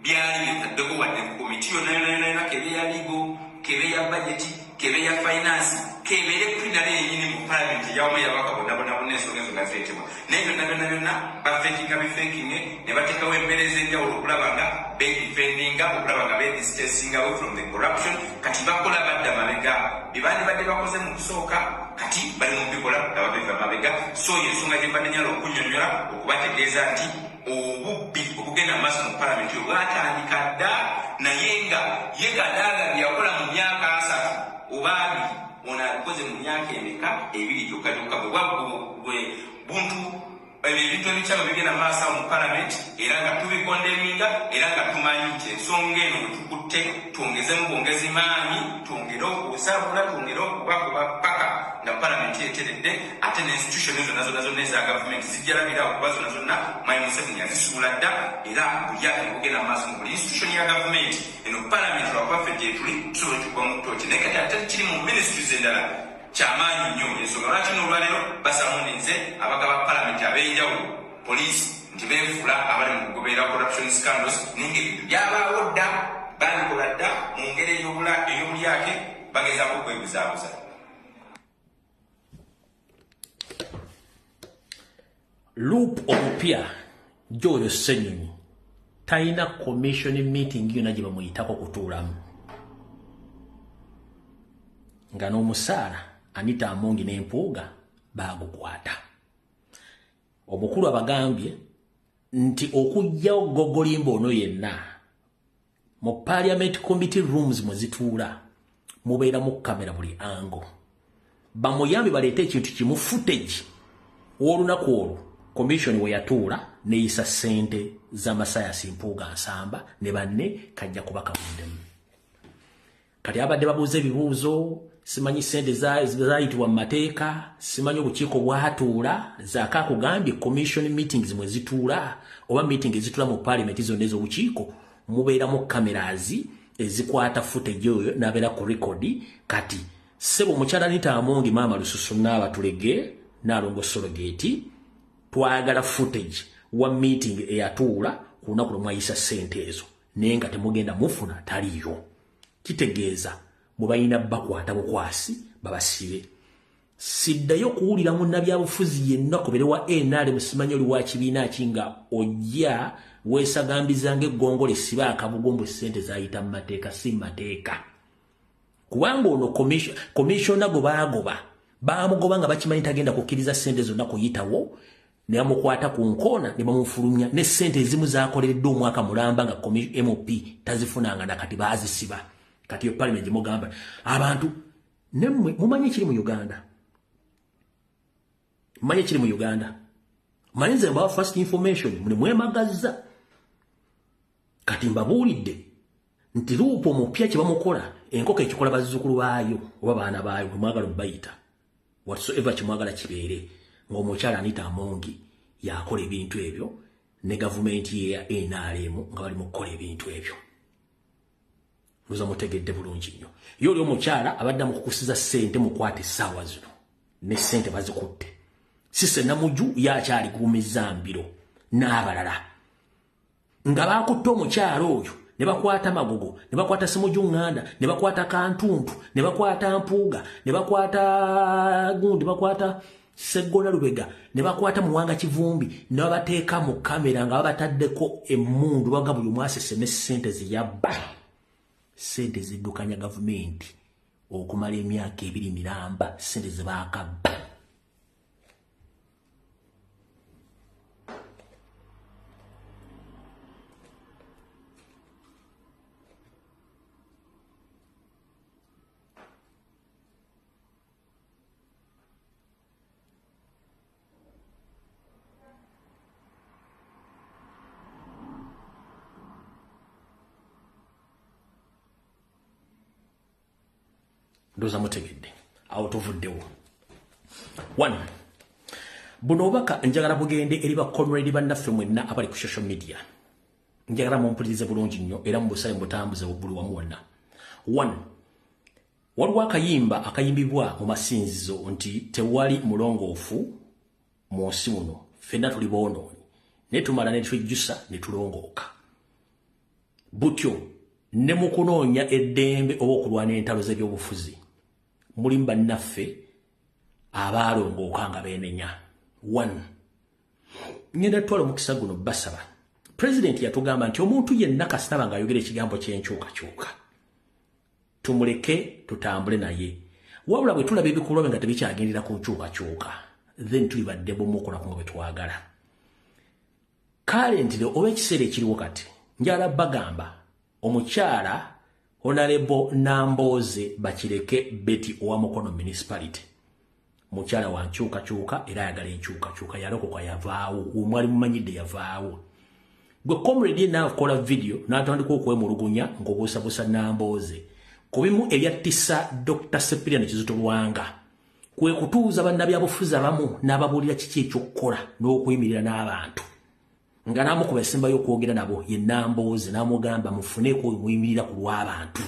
byali bitaddeko wadde mu komiti yonna kebe ya ligo kebe ya bajeti kebe ya finance kebere plinary yennyini mu parliament yawamu yabaka bonna ensonga ezo nga zeetebwa naye byonna bafekinga bifekinge ne bateekawo embeereza enjawulo okulaba nga bedifendinga okulaba nga bedistancing away from the corruption kati bakola badda mabega bibandi badde bakoze mu kusooka kati bali mu bikola nga babeva mabega. So yensonga gye mbadde nyala okunnyonnyola okubategeeza nti obubbi okugenda mu maaso mu parliament yo bwatandika dda naye nga ye gadaaga byakola mu myaka 3 oba 2 ono alikoze mu myaka emeka 2 kyokka bwe buntu ebintu ebikyama bigenda mu maaso mu parliament era nga tubikondeminga era nga tumanyi nti ensonga eno bwe tukutte twongezemu bwongezi maanyi twongere okusabula twongere okubakuba paka nga parliament yeteredde ate n'institution ezo nazo n'eza gavumenti zijjalabira okuba zonna Mwai Museveni yazisuula dda era buli ate okugenda mu maaso mu buli institution ya gavumenti eno parliament lwakubaffe gye tuli tusobola tukuba mu ttooki naye kati ate kiri mu ministries endala kyamaanyi nnyo ensonga lwaki n'olwaleero basamuninze abagaba parliament ab'enjawulo poliisi nti beefuula abali mu kugoberera corruption scandals ninga ebintu byabaawo dda babikola dda mu ngeri ey'obulyake bagezaako okwebuzaabuza. Loop omupya Joel Senyonyi talina commission meeting yonna gye bamuyitako kutuulamu nga n'omusaala Anita Amongi n'empuuga baagukwata. Omukulu abagambye nti okujjawo Gogolimbo ono yenna mu parliament committee rooms mwe zituula mubeeramu kamera buli ango bamuyambe baleete ekintu kimu footage w'olunaku olwo commission we yatuula neeyisa ssente z'amasayasi Mpuuga Nsamba ne banne kajja kuba kabuddemu. Kati abadde babuuza ebibuuzo simanyi ssente zaayitibwa mu mateeka simanyi obukiiko bwatuula zaaka akugambye commission meetings mwe zituula oba meeting ezituula mu parliament zonna ez'obukiiko mubeeramu cameras ezikwata footage oyo n'abeera ku record. Kati ssebo mukyala Anita Amongi maama Lususu n'abatulege n'alongo Sologeti twagala footage wa meeting eyatuula ku lunaku lwe mwayisa ssente ezo naye nga temugenda mufuna taliyo. Kitegeeza mubayina bakwata bukwasi babasibe. Siddayo kuwulira munnabyabufuzi yenna kubere wa NRM simanyi oli wa kibiina kinga ojja weesagambizanga eggongole siba akabugombo ssente zayita mu mateeka si mateeka kubanga ono commissiona go baagoba Bamugoba nga bakimanyi tagenda kukkiriza ssente zonna kuyitawo ne bamukwata ku nkoona ne bamufulumya ne ssente ezimu zaakoleredde omwaka mulamba nga MOP tazifunanga nakati baazisiba. Kati yo parliament gye mugamba abantu nemmwe mumanyi ekiri mu Uganda. Mumanyi ekiri mu Uganda. Mayinza mbawa first information mune mwemagazza. Kati mbabuulidde nti luupo omupya kye bamukola enkoko ekikola bazzukulu baayo oba baana baayo bwe mwagala bayita whatsoever kye mwagala kibeere ng'omukyala Anita Amongi yakola ebintu ebyo ne gavumenti ya NRM nga bali mu kukola ebintu ebyo. Muza mutegedde bulungi nnyo. Yo oli omukyala abadde mu kukusiza ssente mukwate essaawa zino ne ssente bazikutte. Sise Namuju yakyali kuumizza mbiro n'abalala nga bakutte omukyala oyo ne bakwata Magogo ne bakwata Ssemuju Nganda ne bakwata Kantuntu ne bakwata Mpuuga ne bakwata Gundi bakwata Sseggona Lubega ne bakwata Muwanga Kivumbi ne babateeka mu kamera nga babataddeko emmundu baga buli mwaseseme ssente ziyabba. Ssente ziddukanya gavumenti okumala emyaka 2 miramba ssente zibaakabba. Ndoza mutegedde awo tuvuddewo. 1 buno obaka njagala bugende eri ba comrade bannaffe mwenna abali ku social media. Njagala mumpulirize bulungi nnyo era mubusale mutambuze buli wamu wonna. 1 waliwo akayimba akayimbibwa mu masinzizo nti tewali mulongoofu mu nsi muno ffenna tuli boonoonyi ne tumala ne twejjusa ne tulongooka. Butyo ne mu kunoonya eddembe oba okulwana entalo z'ebyobufuzi mulimu bannaffe abaalongooka nga beenenya. 1 ngenda twala omukisa guno basaba President yatugamba nti omuntu yenna kasitaba ng'ayogera ekigambo ky'enkyukakyuka tumuleke tutambule naye wabula bwe tulaba ebikolwa bye nga tebikyagendera ku nkyukakyuka then tuli badde bomukola ku nga bwe twagala. Currently oba ekiseera ekiriwo kati njala bagamba omukyala Honorable Namboze Bakireke Betty owa Mukono Municipality mukyala wa nkyukakyuka era ayagala enkyukakyuka yalokoka yavaawo omwali mumanyidde yavaawo. Gwe comrade yenna akola video n'atandika okwemulugunya ng'obuusabuusa Namboze ku bimu ebyattisa Dr. Cyprian Kizito Lwanga kwe kutuuza bannabyabufuzi abamu n'ababuulira kiki ekyokukola n'okuyimirira n'abantu nga namukuba esemba y'okwogera nabo ye Namboze n'amugamba mufuneko muyimirira ku lw'abantu.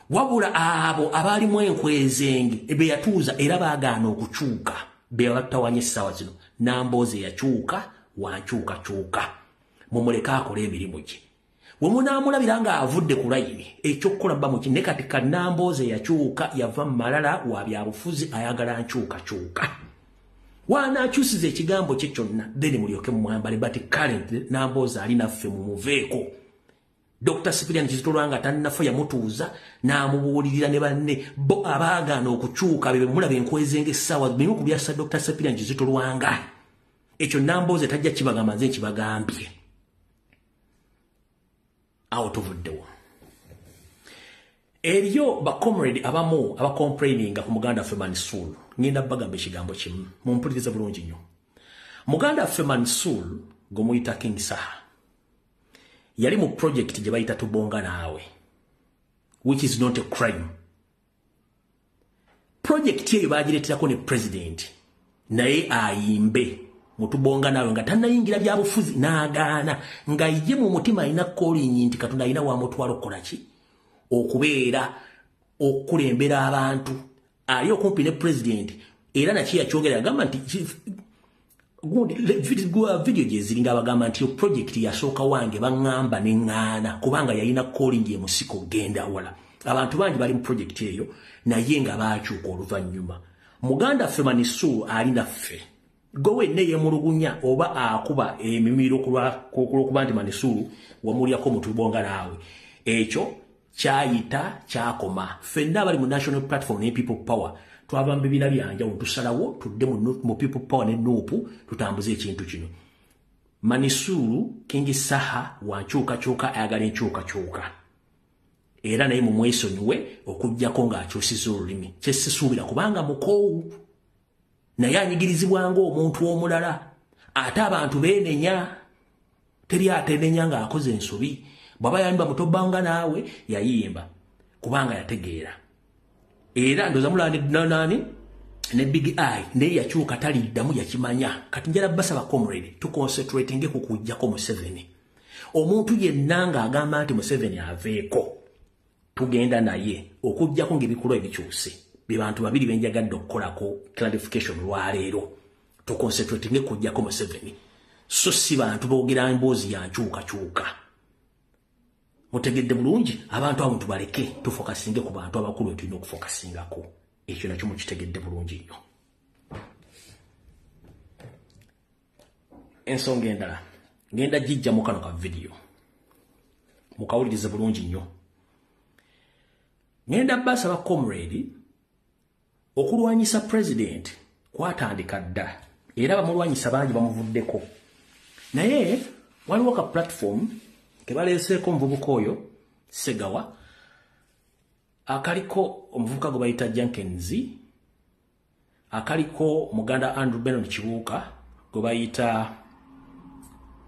Wabula abo abaalimu enkwezenge be yatuuza era baagaana okukyuka be batawanya essaawa zino Namboze yakyuka wankyukakyuka mumuleke akole emirimu gye. We munaamulabira nga avudde ku layini ekyokukola bba muki ne kati ka Namboze yakyuka yava mu malala wa byabufuzi ayagala nkyukakyuka. Wanaakyusiza ekigambo kye kyonna then mulyoke mumwambale but currently Namboze ali naffe mumuveeko. Dr. Cyprian Kizito Lwanga tannafa yamutuuza n'amubuulirira ne banne bo abaagaana okukyuka be mulaba enkwezenge essaawa bimu ku byassa Dr. Cyprian Kizito Lwanga. Ekyo Namboze tajja kibagamba nze nkibagambye. Awo tuvuddewo. Eriyo ba comrade abamu aba complaininga ku muganda ffe Mansour. Ngenda bagamba ekigambo kimu mumpuliriza bulungi nnyo. Muganda ffe Mansour gomuyita King Saha yali mu project gye bayita Tubonga Naawe which is not a crime. Project eyo bagireeterako ne president naye ayimbe mu Tubonga Naawe nga tannayingira byabufuzi n'agaana nga ye mu mutima alina calling nti Katonda alina wamutwala okukola ki okubeera okulembera abantu ali okumpi ne president era nakyo yakyogera agamba nti gundi video gye ziringa abagamba nti project yasooka wange baŋŋamba ne ŋŋaana kubanga yalina calling ye musiko genda wala. Abantu bangi bali mu project eyo naye nga baakyuka oluvannyuma. Muganda ffe Mansour ali naffe gowe ne yemulugunya oba akuba emimiro kuba nti Mansour wamulyako mu Tubonga Naawe ekyo kyayita kyakoma. Ffenna bali mu national platform ne people power twava mu bibiina byanjawulo tusalawo tudde mu People Power ne Nuupu tutambuze ekintu kino. Manisuru Kingi Saha wankyukakyuka ayagala enkyukakyuka. Era naye mumwesonyiwe okujjako ng'akyusiza olulimi. Kye sisuubira kubanga mukoowu. Naye anyigirizibwanga omuntu omulala. Ate abantu beenenya. Teri atenenya ng'akoze ensobi. Bw'aba yayimba Mutobbanga naawe yayimba. Kubanga yategeera. Era ndoza mulala nani ne Big Eye ne yakyuka taliddamu yakimanya. Kati njala basaba comrade to concentrating ku kujjako Museveni. Omuntu yenna ng'agamba nti Museveni aveeko. Tugenda naye okujjako ng'ebikulu ebikyuse. Bye bantu babiri benjagadde okukolako clarification lwaleero. To concentrating kujjako Museveni. So si bantu boogera emboozi yankyukakyuka. Mutegedde bulungi abantu abo tubaleke tufokasinge ku bantu abakulu tulina okufokasingako. Ekyo nakyo mukitegedde bulungi nnyo. Ensonga endala ngenda jijja mu kano ka video mukawulirize bulungi nnyo. Ngenda basaba comrade okulwanyisa president kwatandika dda era bamulwanyisa bangi bamuvuddeko. Naye waliwo ka platform kebaleeseeko omuvubuka oyo Segawa akaliko omuvubuka gwe bayita Jenkins, akaliko Muganda Andrew Bernard Kibuuka gwe bayita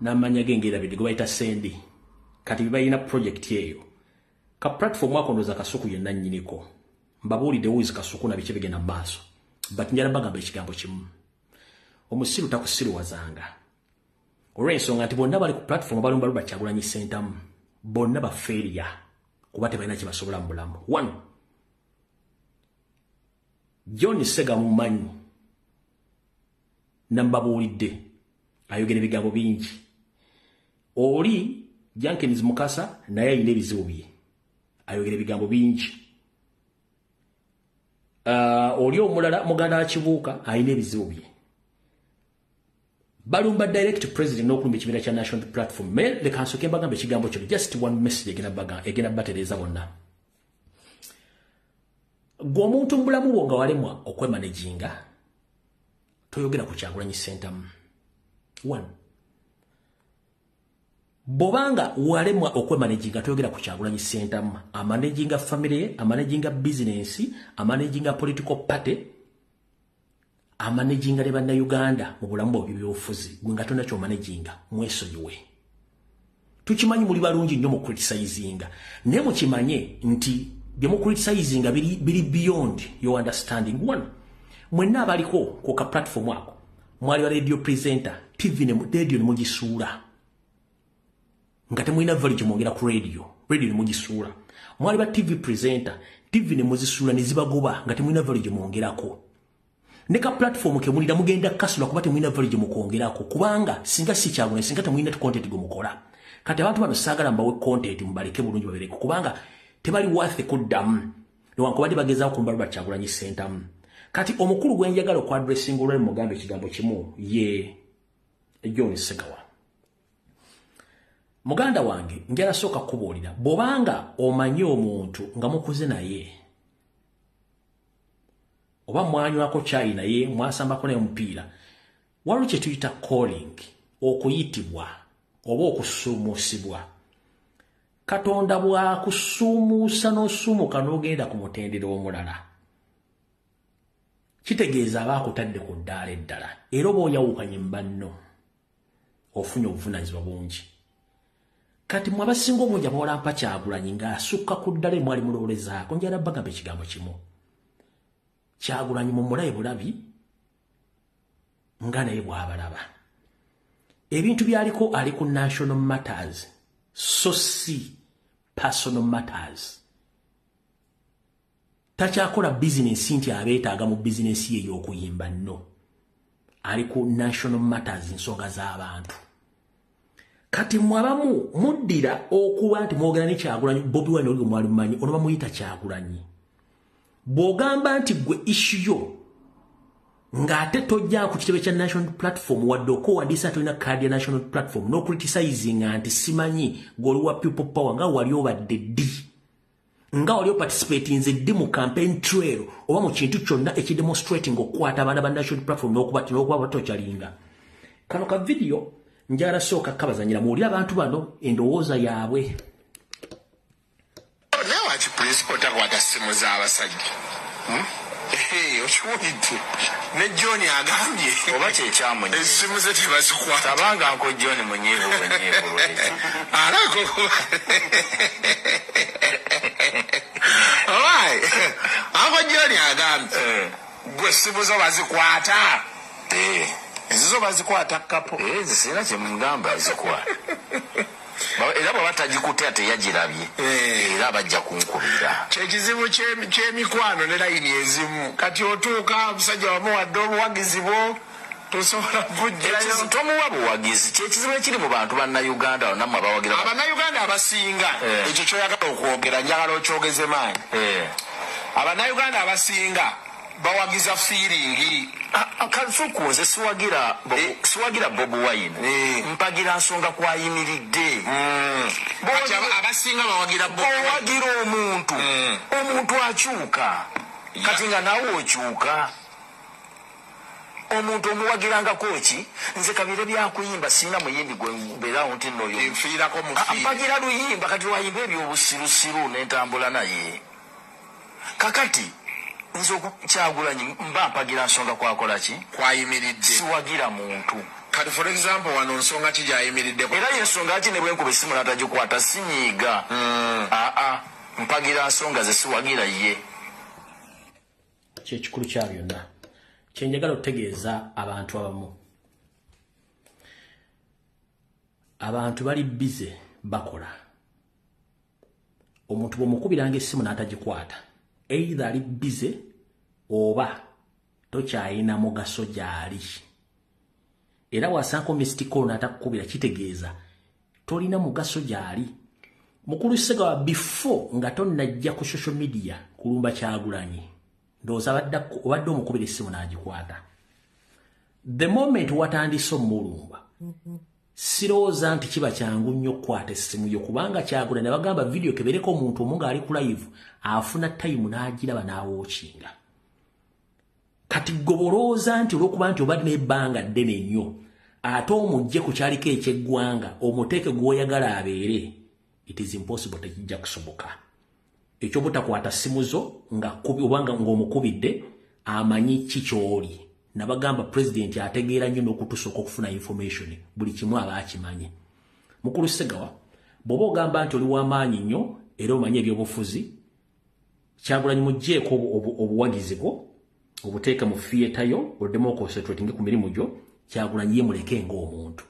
n'amanya g'engerabidde gwe bayita Sendi. Kati bayina project eyo ka platform akondoza Kasuku yenna nnyiniko. Mbabuulidde wuzi Kasuku na biki bigenda maaso. But njala bagamba ekigambo kimu. Omusiru takusiruwazanga. Olw'ensonga nti bonna bali ku platform balumba Kyagulanyi Ssentamu. Bonna ba failure. Kuba tebalina kye basobola mu bulamu. 1. John Sega mumanyi. Nambabuulidde. Ayogera ebigambo bingi. Oli Jenkins Mukasa naye ayina ebizibu bye. Ayogera ebigambo bingi. Oli omulala Muganda Kibuuka ayina ebizibu bye. Balumba direct president n'okulumba ekibiina kya National Platform. Leka nsooke mbagamba ekigambo kino. Just one message egenda batereeza bonna. Gwe omuntu mu bulamu bwo nga walemwa okwemanaginga toyogera ku Kyagulanyi Ssentamu. 1. Bobanga walemwa okwemanaginga toyogera ku Kyagulanyi Ssentamu. Amanaginga family, amanaginga business, amanaginga political party, amanaginga ne bannayuganda mu bulamu bwo by'obufuzi. Gwe nga tonna ky'omanaginga mwesonyiwe. Tukimanyi muli balungi nnyo mu criticizinga. Naye mukimanye nti bye mu criticizinga biri beyond your understanding. 1. Mwenna abaliko ku ka platform ako mwali wa radio presenter, TV ne radio ne mugisuula. Nga temulina value mwongera ku radio ne mugisuula. Mwali ba TV presenter, TV ne muzisuula ne zibagoba nga temulina value mwongerako. Neka platform ke mulida mugenda kasula kuba temulina value mukwongerako kubanga singa si Kyagulanyi singa temulina content gwe mukola. Kati abantu bano saagala mbawe content mubaleke bulungi babereke kubanga tebali worth kuddamu. Newankubadde bagezaako kumbalwa Kyagulanyi Ssentamu. Kati omukulu gwe njagala ku addressing olwali mugambe ekigambo kimu ye John Segawa. Muganda wange njala sooka kubuulira bobanga omanyi omuntu nga mukuze naye oba mwanywako chai naye mwasambako naye omupiira waliwo kye tuyita calling okuyitibwa oba okusuumusibwa. Katonda bwakusuumuusa n'osuumuka n'ogenda ku mutendera omulala kitegeeza abaakutadde ku ddaala eddala era oba oyawukanye mu banno ofunye obuvunaanyizibwa bungi. Kati mwe abasinga obungi abawalampa Kyagulanyi ng'asukka ku ddala emwali mulowoolezaako njala bagamba ekigambo kimu. Kyagulanyi mu mulabe bulabi nga naye bw'abalaba. Ebintu byaliko ali ku national matters so si personal matters. Takyakola business nti abeetaaga mu business ye y'okuyimba nno. Ali ku national matters ensonga z'abantu. Kati mwabamu muddira okuba nti mwogera ne Kyagulanyi Bobi Wine oli mwali mumanyi ono bamuyita Kyagulanyi. Bw'ogamba nti gwe issue yo ng'ate tojja ku kitebe kya National Platform wadde okuwandiisa tolina kaadi ya National Platform no criticizing nti simanyi g'oli wa People Power nga wali obadde ddi nga oli participating nze mu campaign trail oba mu kintu kyonna ekidemonstrating okukwata abaana ba national platform n'okuba batokyalinga. Kano ka video njala sooka kabazanyira muwulire abantu bano endowooza yaabwe. Nawe akipuliisi otakwata ssimu z'abasajja. Okiwulidde ne John agambye oba kyekyamunye essimu ze tebazikwata. tabanga nko John munyeebulwenyebulwezi alako alright ako John agambye gwe essimu zo bazikwata. Ezizo bazikwata kapo zisina kyemugamba azikwata era bwe batagikutte ate yagirabye era bajja kunkubira. kyekizibu ky'emikwano ne layini ezimu kati otuuka omusajja wamuwadde obuwagizi bwo tosobola kujjayo. tomuwa buwagizi kyekizibu ekiri mu bantu bannayuganda nammwe abawagira abannayuganda abasinga ekyo kyoyagala okwogera njagala okyogeze maanyi. Abannayuganda abasinga bawagiza fiiringi. kansukunze siwagira Bobi Wine mpagira nsonga kwayimiridde. Abasinga bawagira owagira omuntu akyuka kati nga nawe okyuka omuntu omuwagirangako ki. nze kabire byakuyimba sina muyimbi gwe mbeerawo nti noyo nfiirako mpagira luyimba kati lwayimba ebyobusirusiru nentambula naye kakati nze Kyagulanyi mba mpagira nsonga kwakola ki kwayimiridde siwagira muntu. kati for example wano nsonga ki gyayimiriddeko era yensonga ki ne bwenkuba essimu natagikwata sinyiiga. mpagira nsonga ze siwagira ye. Kyekikulu kya byonna kyenjagala okutegeeza abantu abamu. Abantu bali bize bakola. Omuntu bw'omukubiranga essimu n'atagikwata either ali bize oba tokyayina mugaso gyali. Era wasanko missed call n'atakukubira kitegeeza tolina mugaso gyali. Mukulu Segawa before nga tonnajja ku social media kulumba Kyagulanyi ndowooza obadde omukubira essimu n'agikwata. The moment watandise omulumba sirowooza nti kiba kyangu nnyo okukwata essimu yo kubanga Kyagulanyi ne bagamba video kebereko omuntu omu ng'ali ku live afuna time n'agiraba n'awookinga. Kati gobolooza nti olw'okuba nti obadde n'ebbanga ddene nnyo ate omugye ku kyaliko eky'eggwanga omuteeke gw'oyagala abeere, it is impossible tekijja kusoboka. Ekyobutakwata ssimu zo obanga ng'omukubidde amanyi ki ky'oli. Nabagamba president ategeera nnyo n'okutusooka okufuna information buli kimu aba akimanyi. Mukulu Segawa bw'oba ogamba nti oli w'amaanyi nnyo era omanyi ebyobufuzi, Kyagulanyi muggyeko obuwagizi bwo obuteeka mu theatre yo oddemu okonsentratinge ku mirimu gyo. Kyagulanyi ye muleke ng'omuntu.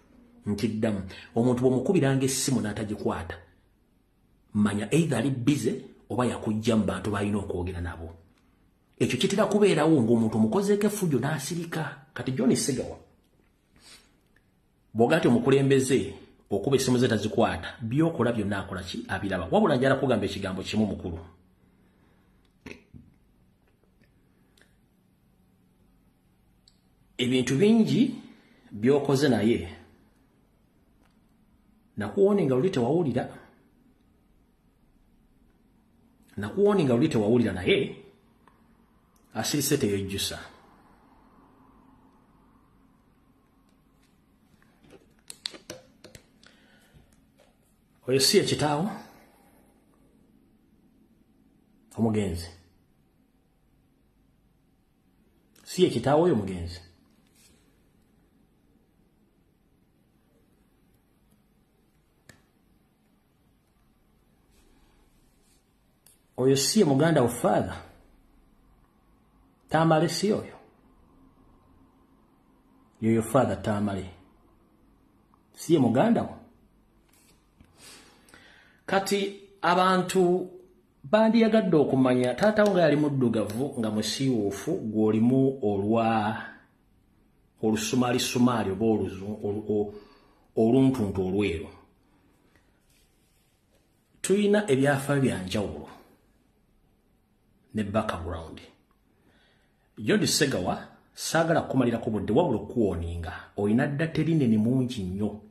Nkiddamu omuntu bw'omukubiranga essimu n'atagikwata manya either ali bize oba yakujja mu bantu balina okwogera nabo. Ekyo kitera kubeerawo ng'omuntu omukozeeko effujjo n'asirika. Kati John Segawa bw'ogaa nti omukulembeze okuba essimu ze tazikwata byokola byonna akola ki abiraba. Wabula njala kugamba ekigambo kimu mukulu. Ebintu bingi byokoze naye nakuwoninga luli tewawulira. Nakuwoninga luli tewawulira naye asirise teyejjusa. Oyo si ekitaawo omugenzi. Si ekitaawo oyo omugenzi. Oyo si muganda wo father. Tamale si oyo. Yoyo father Tamale. Si muganda wo. Kati abantu bandiyagadde okumanya taata nga yali muddugavu nga musiiwuufu gw'olimu olusumaali oba oluntuntu olweru. Tuyina ebyafaayo bya njawulo ne background. John Segawa saagala kumalira ku budde wabula okuwoninga oyina dda terinene mungi nnyo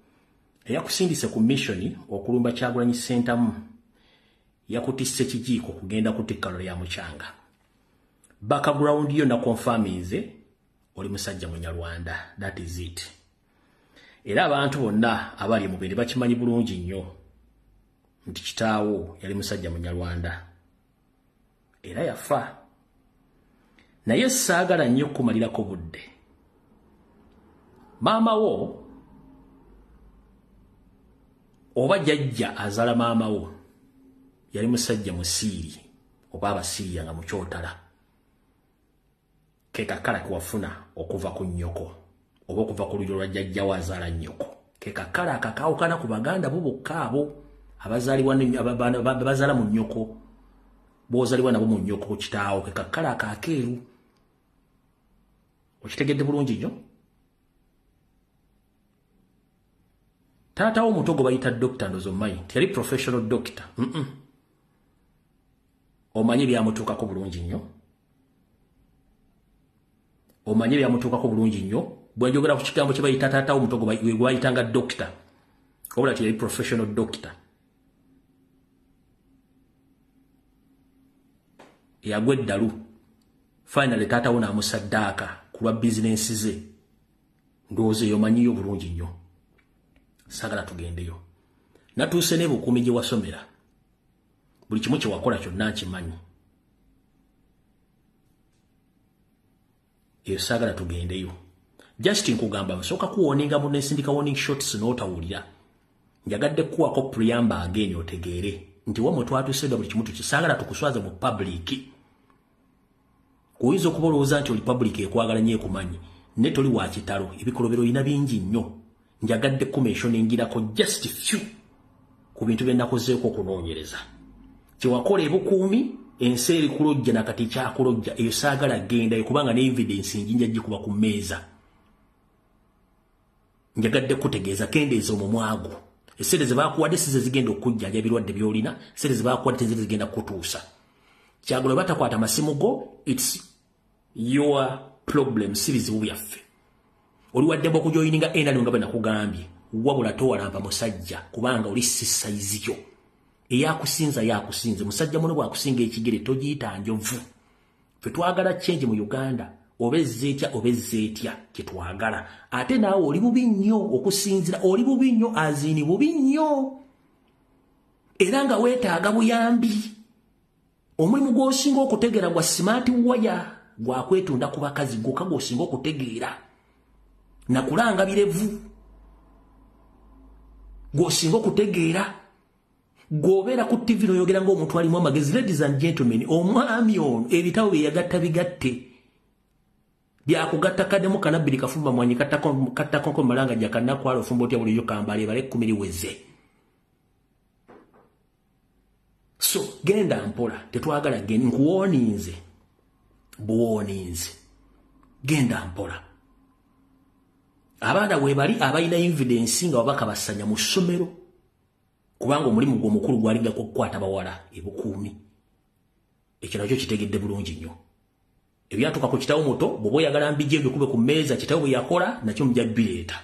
eyakusindise ku mission okulumba Kyagulanyi Ssentamu yakutisse kijiiko kugenda kutekkalo ya mukyanga. Background yo na confirmize oli musajja Munyarwanda. That is it. Era abantu bonna abali mu bindi bakimanyi bulungi nnyo nti kitaawo yali musajja Munyarwanda. Era yafa. Naye saagala nnyo kumalirako budde. Maama wo oba jjajja azala maama wo yali musajja musiiri oba abasiiriya nga mukyotala. Kekakala kuwafuna okuva ku nnyoko oba okuva ku lulyo lwa jjajja wa azaala nnyoko. Kekakala akakaawukana ku baganda bo bokka abo abazaala mu nnyoko b'ozalibwa nabo mu nnyoko ku kitaawo. Kekakala akakeeru. Okitegedde bulungi nnyo? Taata wo mutogo bayita doctor ndozo mmanyi. Tiyali professional doctor. Omanyi byamutuukako bulungi nnyo? Omanyi byamutuukako bulungi nnyo? Bwe njogera ku kigambo kye bayita taata wo mutogo bayitanga doctor. Wabula tiyali professional doctor. Yagwe eddalu. Finally taata wo n'amusaddaaka ku lwa bizinensi ze. Ndowooza eyo omanyiyo bulungi nnyo. Sagala tugendeyo. Natuuse ne bukuumi gye wasomera. Buli kimu kye wakola kyonna nkimanyi. Eyo sagala tugendeyo. Just nkugamba nsooka kuwoninga mu nesindika warning shots n'otawulira. Njagadde kuwako preamble again otegeere nti wamwe twatusedde buli kimu tukisagala tukuswaza mu public. Kuyinza okuba olowooza nti oli public ekwagala nnyo ekumanyi. Ne toli wa kitalo ebikolobero olina bingi nnyo. Njagadde kumentioningirako just few ku bintu bye nakozeeko okunoonyereza. Kyewakola ebukuumi ensi eri kulojja nakati kyakulojja eyo saagala genda kubanga ne evidence njinja gikuba ku mmeeza. Njagadde kutegeeza kendeeza omumwago. Essente ze baakuwadde si ze zigenda okujjanja ebirwadde by'olina, essente ze baakuwadde teziri zigenda kutuusa. Kyagulo batakwata masimu go, it's your problem, si bizibu byaffe. Oli waddemu okujoyininga enali nga bwe nakugambye, wabula towalampa musajja kubanga oli si saizi yo. Eyakusinza yakusinze, musajja muno bw'akusinga ekigere togiyita njovu. Ffe twagala change mu Uganda, obezze etya kyetwagala. Ate naawe oli bubi nnyo okusinzira, oli bubi nnyo azini bubi nnyo. Era nga weetaaga buyambi. Omulimu gw'osinga okutegeera gwa smart wire gwa kwetunda ku bakazi gwokka gw'osinga okutegeera. Nakulanga birevu. Gw'osinga okutegeera. Gw'obeera ku TV n'oyogera ng'omuntu alimu amagezi. Ladies and gentlemen, omwami ono ebitabo bye yagatta bigatte. Byakugatta kademu kanabiri kafumba mwanyi kattakonko malanga jakana kwalo fumbo otya buliyo kambali bale 10 liweze. So genda mpola tetwagala geni nkuwoninze. Buwoninze. Genda mpola. Abanda webali abayina evidence nga wabaka basanya mu ssomero. Kubanga omulimu gw'omukulu gwalinga kukwata bawala ebukuumi. Ekyo nakyo kitegedde bulungi nnyo. Ebyatuka ku kitawo muto bwoba oyagala mbijje bikube ku mmeeza kitawo bwe yakola nakyo mujja bireeta.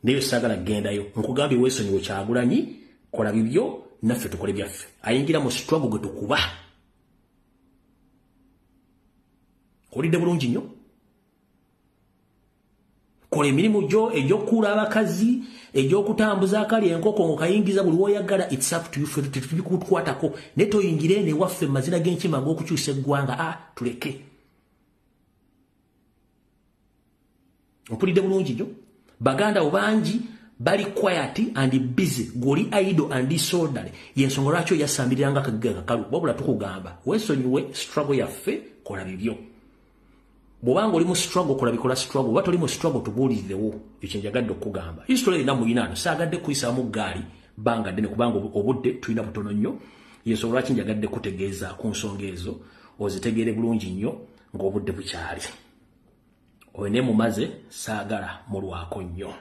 Naye saagala gendayo. Nkugambye weesonyiwe Kyagulanyi kola bibyo naffe tukole byaffe. Ayingira mu struggle gwe tukuba. Olidde bulungi nnyo. Kola emirimu gyo egy'okuula abakazi, egy'okutambuza akali enkoko ng'okayingiza buli w'oyagala. It's up to you ffe tubikukwatako. Ne toyingire ne waffe mazina g'enkima ng'okukyusa eggwanga. Tuleke. Mpulidde bulungi nnyo. Baganda obangi bali quiet and busy. Goli idle and disorderly. Y'ensonga lwaki oyasambiranga akagiga kakalu. Wabula tukugamba. Weesonyiwe struggle yaffe kola bibyo. Bw'obanga oli mu struggle kola bikola struggle. Oba toli mu struggle tubuulirirewo. Ekyo njagadde okugamba. History erina muyinaano. Saagadde kuyisaamu ggaali bbanga ddene kubanga obudde tulina butono nnyo. Y'ensonga lwaki njagadde kutegeeza ku nsonga ezo ozitegeere bulungi nnyo ng'obudde bukyali. Oyo ne mumaze saagala mulwako nnyo.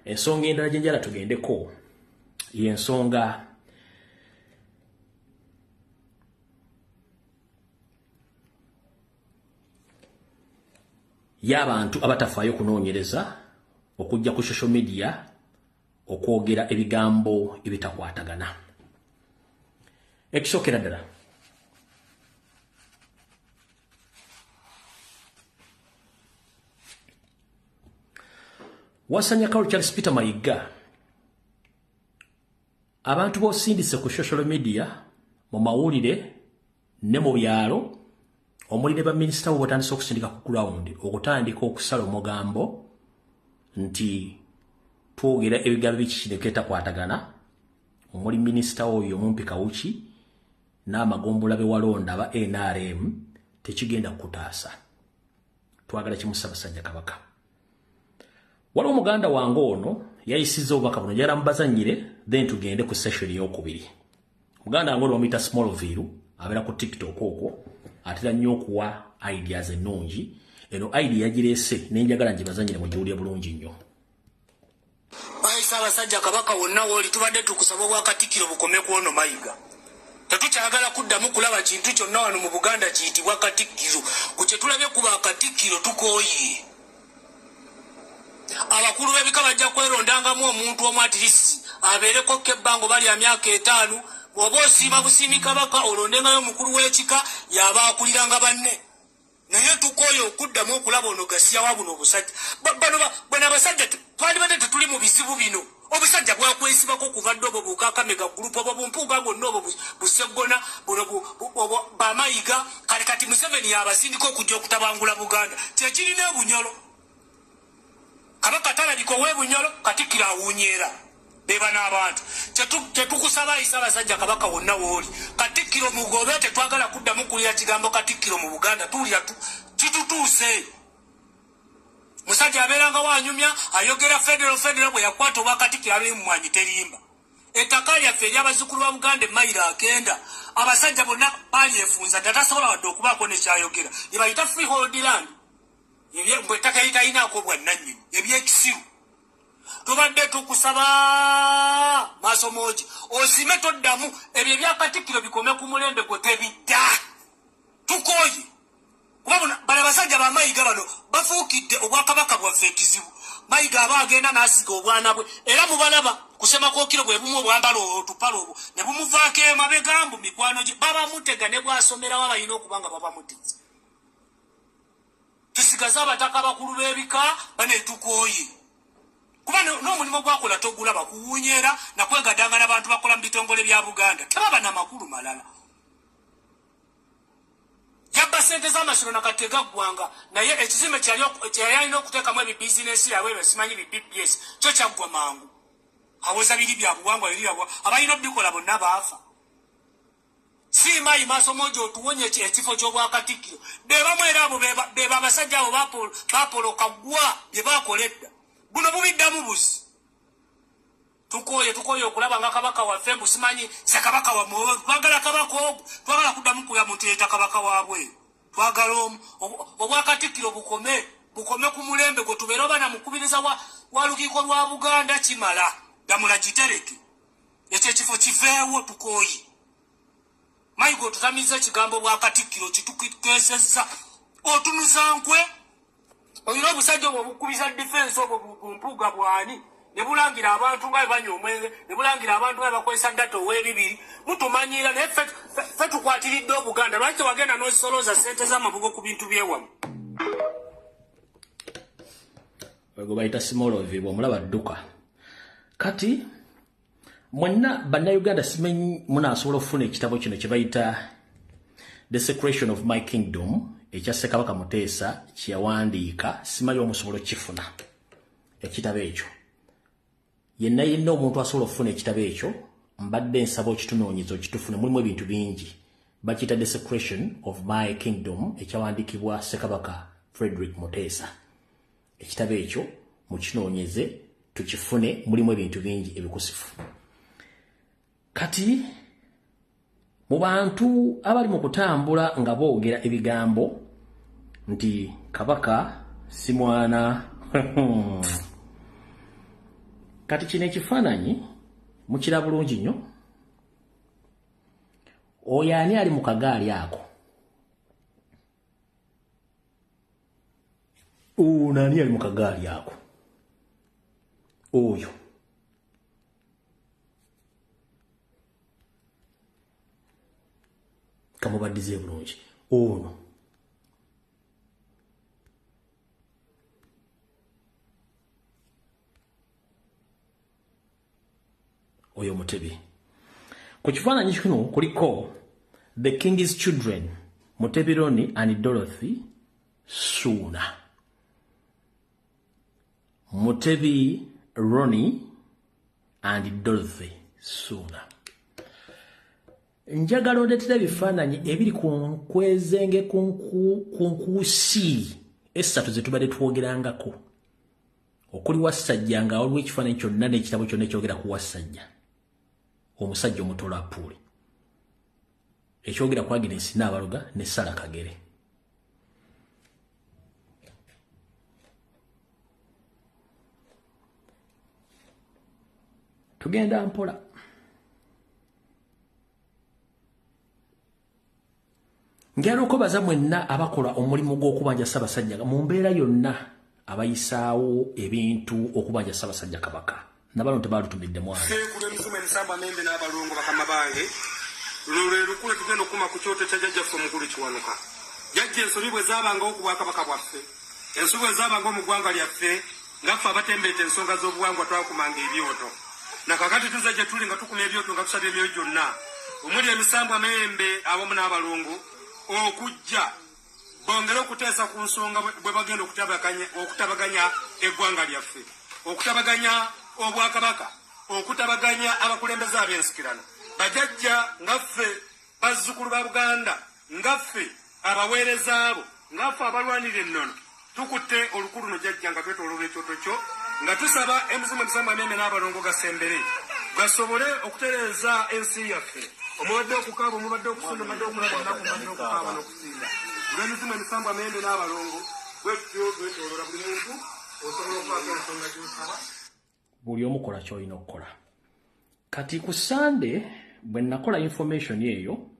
Ensonga endala gye njala tugendeko y'ensonga y'abantu abatafaayo kunoonyereza okujja ku social media okwogera ebigambo ebitakwatagana. Ekisookera ddala wasanya Carol Charles Peter Mayiga abantu b'osindise ku social media mu mawulire ne mu byalo omuli ne baminisita bo batandise okusindika ku ground okutandika okusala omugambo nti twogera ebigambo bikikineketa kwatagana omuli minisita oyo Mumpi Kawuki n'amagombula be walonda aba NRM tekigenda kutaasa twagala kimusaba Ssaabasajja Kabaka waliwo muganda wange ono yayisiza obubaka buno yaramubazanyire then tugende ku session ey'okubiri muganda wange ono bamuyita Smallville abeera ku TikTok okwo atera nnyo okuwa ideas ennungi eno idea yagireese nenjagala ngibazanyire mu giwulire bulungi nnyo Ssaabasajja Kabaka wonna woli tubadde tukusaba obwakatikkiro bukome ku ono Mayiga tetukyagala kuddamu kulaba kintu kyonna wano mu Buganda kiyitibwa katikkiro ku kye tulabye ku bakatikkiro tukooye abakulu b'ebika bajja kwerondangamu omuntu omu atirisi abeereko k'ebbango bali ya myaka 5 bw'oba osiima busiimi Kabaka olondengayo omukulu w'ekika yaba akuliranga banne naye tukooye okuddamu okulaba ono gasiyawa buno obusajja bano abasajja twandibadde tetuli mu bizibu bino obusajja bwakwesibako kuva dde obwo bukakamega gulupu obwo bumpuuga bwonna obwo buseggona buno bamayiga kale kati Museveni yabasindika okujja okutabangula Buganda kyekirina ebunyolo Kabaka talabika ow'ebunyolo Katikkiro awuunyeera beba n'abantu tetukusaba Ssaabasajja Kabaka wonna wooli Katikkiro mugobe tetwagala kuddamu kulira kigambo Katikkiro mu Buganda tulya kitutuuse musajja abeeranga wanyumya ayogera federal bwe yakwata obwa Katikkiro abiri mu mwanyi terimba ettaka lyaffe ery'abazzukulu ba Buganda mayiro 9 abasajja bonna balyefunza tatasobola wadde okubaako nekyayogera ebayita freehold land ettaka litalinaako bwannannyini ebyekisiru tubadde tukusaba maaso moogi osime toddamu ebyo ebya Katikkiro bikome ku mulembe gwe tebidda tukooye kuba bano abasajja ba Mayiga bano bafuukidde obwakabaka bwaffe ekizibu Mayiga aba agenda n'asiga obwana bwe era mubalaba kusemakookiro bwe bumu obwambala otupala obwo ne bumuvaako emabegambu mikwano gye babamutega ne bwasomerawo abalina okuba nga babamuteze tusigaze abataka bakulu b'ebika banetukooye kuba n'omulimu gwakola togulaba kuwuunyeera nakwegaddanga n'abantu bakola mu bitongole bya Buganda tebaba n'amakulu malala yabba ssente z'amasiro nakati gaggwanga naye ekizimbe kyeyalina okuteekamu ebibizinesi yabwe ebyo simanyi BBS kyo kyaggwa mangu aweza biri bya buwangwa biri byabwa abalina obikola bonna baafa siimayi maaso moogi otuwonye ekifo ky'obwakatikkiro bebamu era abo beba abasajja abo baapoloka ggwa bye baakoledda buno bubiddamu buzi tukooye okulaba nga Kabaka waffe mbusimanyi se Kabaka wamwe twagala Kabaka ogwo twagala kuddamu kuya muntu yeeta Kabaka waabwe twagala obwakatikkiro bukome ku mulembe gwe tubeere oba namukubiriza wa lukiiko lwa Buganda kimala damula gitereke ekyo ekifo kiveewo tukooye Mayiga otutamiza ekigambo bwakatikkiro kitukesezza otunuza nkwe olina obusajja obwo bukubiza defense obwo bumpuuga bwani ne bulangira abantu nga banywa omwenge ne bulangira abantu nga bakozesa data ow'ebibiri mutumanyiira naye ffe tukwatiridde Obuganda lwaki wagenda n'ozisolooza ssente z'amabugo ku bintu by'ewamu gwe bayita Smallville bw'omulaba dduka kati mwenna bannayuganda simanyi munaasobola okufuna ekitabo kino kye bayita The Secretion of My Kingdom ekya Ssekabaka Muteesa kye yawandiika simanyi omusobola okifuna ekitabo ekyo yenna omuntu asobola okufuna ekitabo ekyo mbadde nsaba okitunoonyeza okitufune mulimu ebintu bingi bakiyita The Secretion of My Kingdom ekyawandiikibwa Ssekabaka Frederick Muteesa ekitabo ekyo mukinoonyeze tukifune mulimu ebintu bingi ebikusifu kati mu bantu abali mu kutambula nga boogera ebigambo nti Kabaka si mwana kati kino ekifaananyi mukira bulungi nnyo oyo ani ali mu kagaali ako nani ali mu kagaali ako oyo mubaddize bulungi ono oyo Mutebi. Ku kifaananyi kino kuliko the King's children, Mutebi Ronnie and Dorothy Suuna. Mutebi Ronnie and Dorothy Suuna. Njagala ondeetera ebifaananyi ebiri ku nkwezenge ku nkuusi essatu ze tubadde twogerangako. Okuli Wassajja nga waliwo ekifaananyi kyonna n'ekitabo kyonna ekyogera ku Wassajja. Omusajja omutola Apuli. Ekyogera ku Agnes Nabaloga ne Sarah Kagere. Tugenda mpola. Njagala okubaza mwenna abakola omulimu gw'okubanja Ssaabasajja mu mbeera yonna abayisaawo ebintu okubanja Ssaabasajja Kabaka. Nabalo tebalutumidde mwana. Kulemizume Nsamba Membe n'abalongo bakama bange. Lule lukule tugenda okuma ku kyoto kya jjajjaffe omukulu Kiwanuka. Jjajja ensobi bwe zaabangawo ku Bwakabaka bwaffe. Ensobi bwe zaabangawo mu ggwanga lyaffe ngaffe abatembeeta ensonga z'obuwangwa twakumanga ebyoto. Nakakati tuzajja tuli nga tukuma ebyoto nga tusabye emyoyo gyonna. Omuli Emisambwa Membe awamu n'abalongo okujja bongera okuteesa ku nsonga bwe bagenda okutabaganya eggwanga lyaffe. Okutabaganya Obwakabaka, okutabaganya abakulembeze ab'ensikirano. Bajjajja ngaffe bazzukulu ba Buganda, ngaffe abaweereza abo, ngaffe abalwanira ennono. Tukutte olukulu no jjajja nga twetooloola ekyoto kyo nga tusaba Emisambwa Membe n'abalongo gasembere gasobole okutereeza ensi yaffe. Omubadde okukaaba, omubadde okusunda, omubadde okulaba ennaku, omubadde okukaaba n'okusinda. Emisambwa Membe n'abalongo bwetyo twetooloola buli muntu osobola okukwata ensonga gy'osaba. Buli omu kola ky'olina okukola. Kati ku Sande bwe nakola information eyo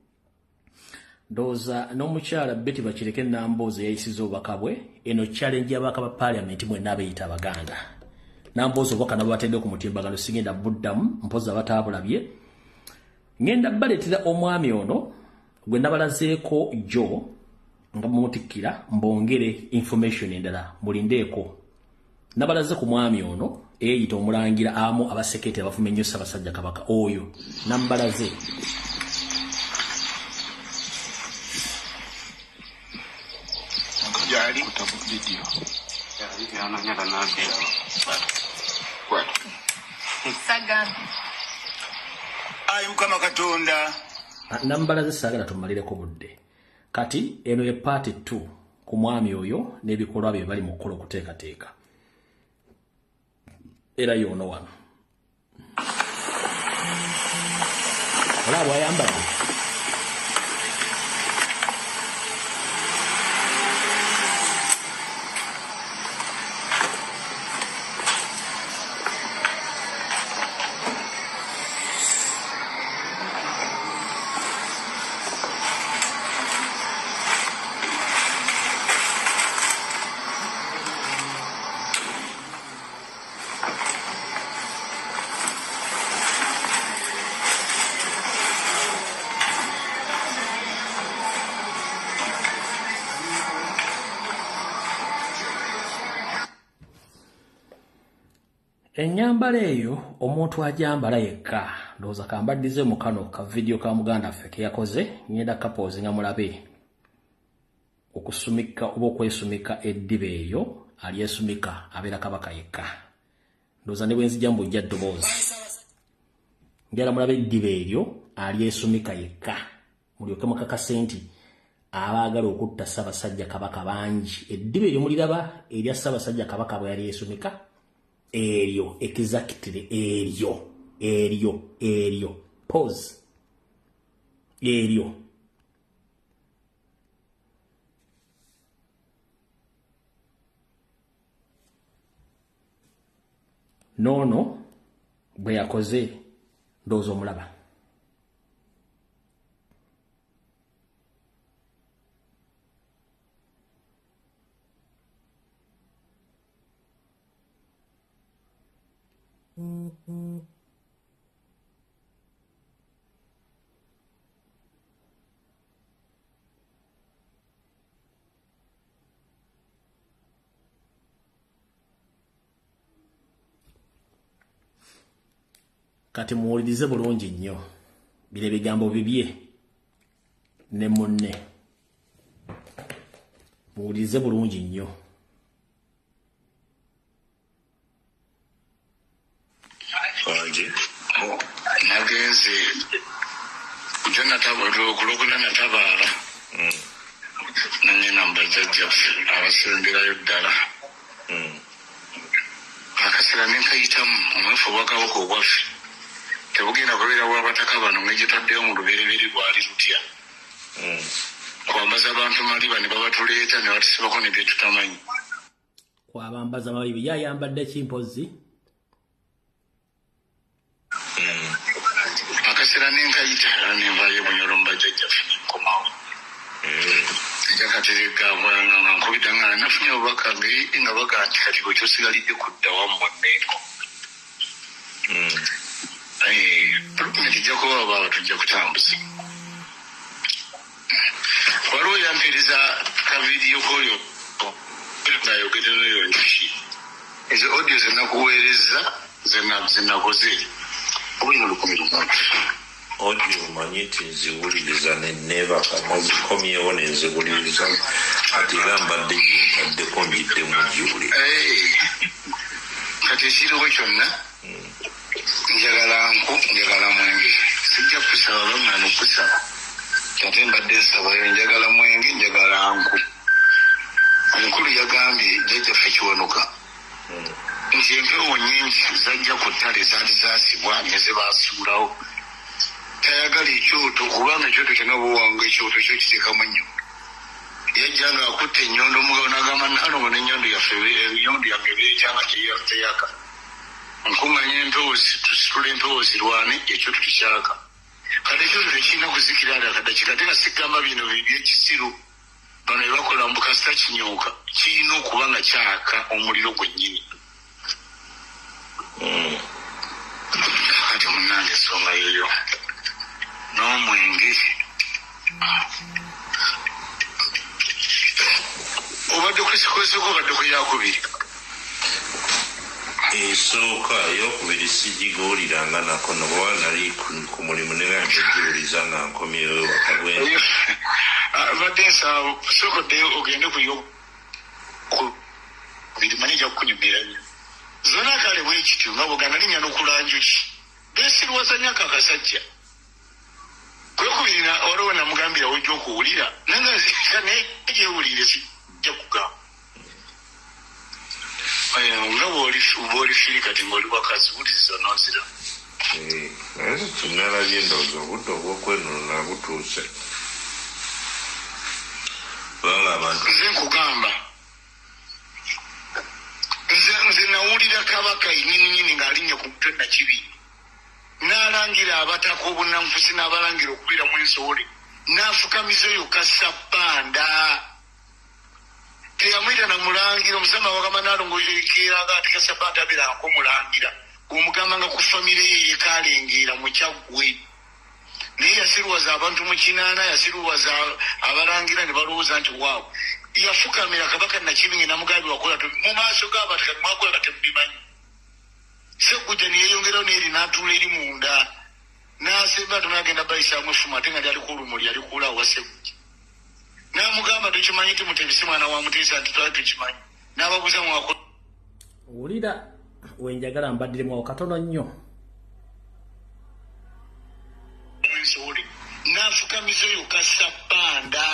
ndowooza n'omukyala Betty Bakireke Nambooze yayisiza obubaka bwe eno challenge y'ababaka ba Parliament mwenna abeeyita Abaganda. Nambooze obubaka nabo batedde ku mutimbagano sigenda buddamu mpoza bataabulabye. Ngenda baleetera omwami ono gwe nabalazeeko jo nga mumutikkira mbongere information endala mulindeeko. Nabalaze ku mwami ono eyita omulangira amu abasekete abafuma ennyo Ssaabasajja Kabaka oyo nambalaze. Jali ayi Mukama Katonda nambalaze saagala tumalireko budde. Kati eno ye part 2 ku mwami oyo n'ebikolwa bye bali mu kukola okuteekateeka. Era yono wano. Olaba ayambadde. Ennyambala eyo omuntu ajambala yekka ndowooza kambaddize mu kano ka video ka muganda ffe ke yakoze ngenda kapoozi nga mulabe okusumika oba okwesumika eddiba eyo alyesumika abeera Kabaka yekka. Ndowooza ne bwe nzija mbujja ddoboozi ngera mulabe eddiba eryo alyesumika yekka mulyoke mukakase nti abaagala okutta Ssaabasajja Kabaka bangi. Eddiba eryo muliraba erya Ssaabasajja Kabaka bwe yali esumika eryo exactly eryo pause eryo nono bwe yakoze ndowooza omulaba. kati muwulirize bulungi nnyo bile bigambo bibye ne munne muwulirize bulungi nnyo. Nagenze kulokuna natabaala nanye namba jajjaffe abasemberayo ddala akasera nenkayitamu omwefu obwakabaka obwaffe tebugenda kubeera bwabataka bano ngegitaddeyo mu lubereberye bwali lutya kwambaza abantu maliba ne babatuleeta ne batusibako ne byetutamanyi kwabambaza maliba yayambadde kimpozi akasera nenkayita nenvayo bunyolo mbajjajjaffe nenkomawo jakatereka nga nkubidda nga nafunye obubaka nga baga nti kati bwe kyosigalidde kudda wammwe mmeeko pulumenti ijja kuba baba tujja kutambuza waliwo yampiriza kavidiyo koyo ngayogere nayo nki ezo audio zenakuweereza zenakoze obulina 10 audio umanyi nti nziwuliriza nenneebaka nazikomyewo nenziwuliriza ate era mbadde gyenkaddeko njidde mu giwulira kati ekiriwo kyonna njagala nku njagala mwenge sijja kusaba bamwana okusaba ate mbadde nsabayo njagala mwenge njagala nku omukulu yagambye jjajjaffe kiwanuka nti empewo nyingi zajja ku ttale zaali zaasibwa ne zebasuulawo tayagala ekyoto kubanga ekyoto kyenabuwanga ekyoto kyo kiteekamu ennyo yajja nga akutta ennyondo mugabo n'agamba nalongo n'ennyondo yaffe ennyondo yange beetyanga teyaka nkuŋŋanya empewoozi tusitula empewoozi lwane ekyoto tukyaka kati ekyoto tekirina kuzikira ndakadakika ate nga sigamba bino byekisiru bano ebakola mu kasita kinyooka kirina okuba nga kyaka omuliro gwennyini kati munnange ensonga yoyo n'omwenge obadde kwesikweseko obadde kuyakubiri esooka eyokubiri sigigooliranga nako nokuba nali ku mulimu negange giwuliza nga nkomyewo wakabwenzi badde nsaba sokoddeyo ogende kuyokubiri manye ejja kukunyumira nnyo zona kale bwekityo nga bwogana linnya n'okulanjuki besirwazanyako akasajja kwekubiri waliwo namugambira wojja okuwulira nangaegyewulire sijja kugamba nga bwoli firi kati ngaoli wakazi wuliriza nozira naye tunalabye endowooza obudde obwokwenunula butuuse kubanga abantu nze nkugamba nze nawulira kabaka nyininyini ng'alinnya ku mutwe nakibiri n'alangira abataka obunanfusi n'abalangira okubeera mu ensowole n'afukamiza oyo kasabbanda teyamwita namulangira omusama wagamba nalongo yekeranga ati kasabbanda abeerangako mulangira omugambanga ku famire ye yekalengeera mukyaggwe naye yasiruwaza abantu mu kinaana yasiruwaza abalangira ne balowooza nti waawo yafukamira kabaka nakibinge namugambi wakola mu maaso g'abantu kati mwakola kati mubimanyi segujja niyeyongerawo neeri n'atuula eri munda n'asemba tunagenda bayisaamu efuma ate nga lyaliko olumuli alikuula awa segujja n'amugamba tukimanyi nti mutebisi mwana wa muteesa nti twali tukimanyi n'ababuuza mwakola wulira wenjagala mbaddiremu katono nnyo n'afukamiza oyo kasabbanda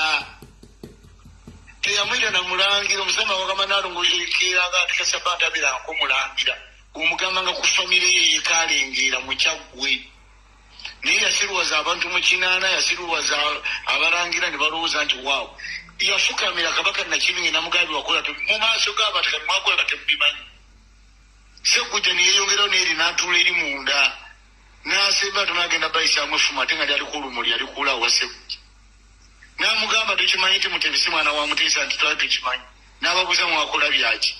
teyamwita namulangira omusama wagamba nalongo yekeranga ati kasabbanda abeerangako mulangira omugambanga ku famire ye yekalengeera mukyaggwe naye yasiruwaza abantu mu kinaana yasiruwaza abalangira ne balowooza nti waawo yafukamira kabaka nakibinge namugambi wakola mu maaso g'abantu kati mwakola kati mubimanyi segujja niyeyongerawo neeri n'atuula eri munda n'asemba tunagenda bayisaamu efuma ate nga lyaliko olumuli alikuula awa segujja n'amugamba tukimanyi nti mutebisi mwana wa muteesa nti twali tukimanyi n'ababuuza mwakola byaki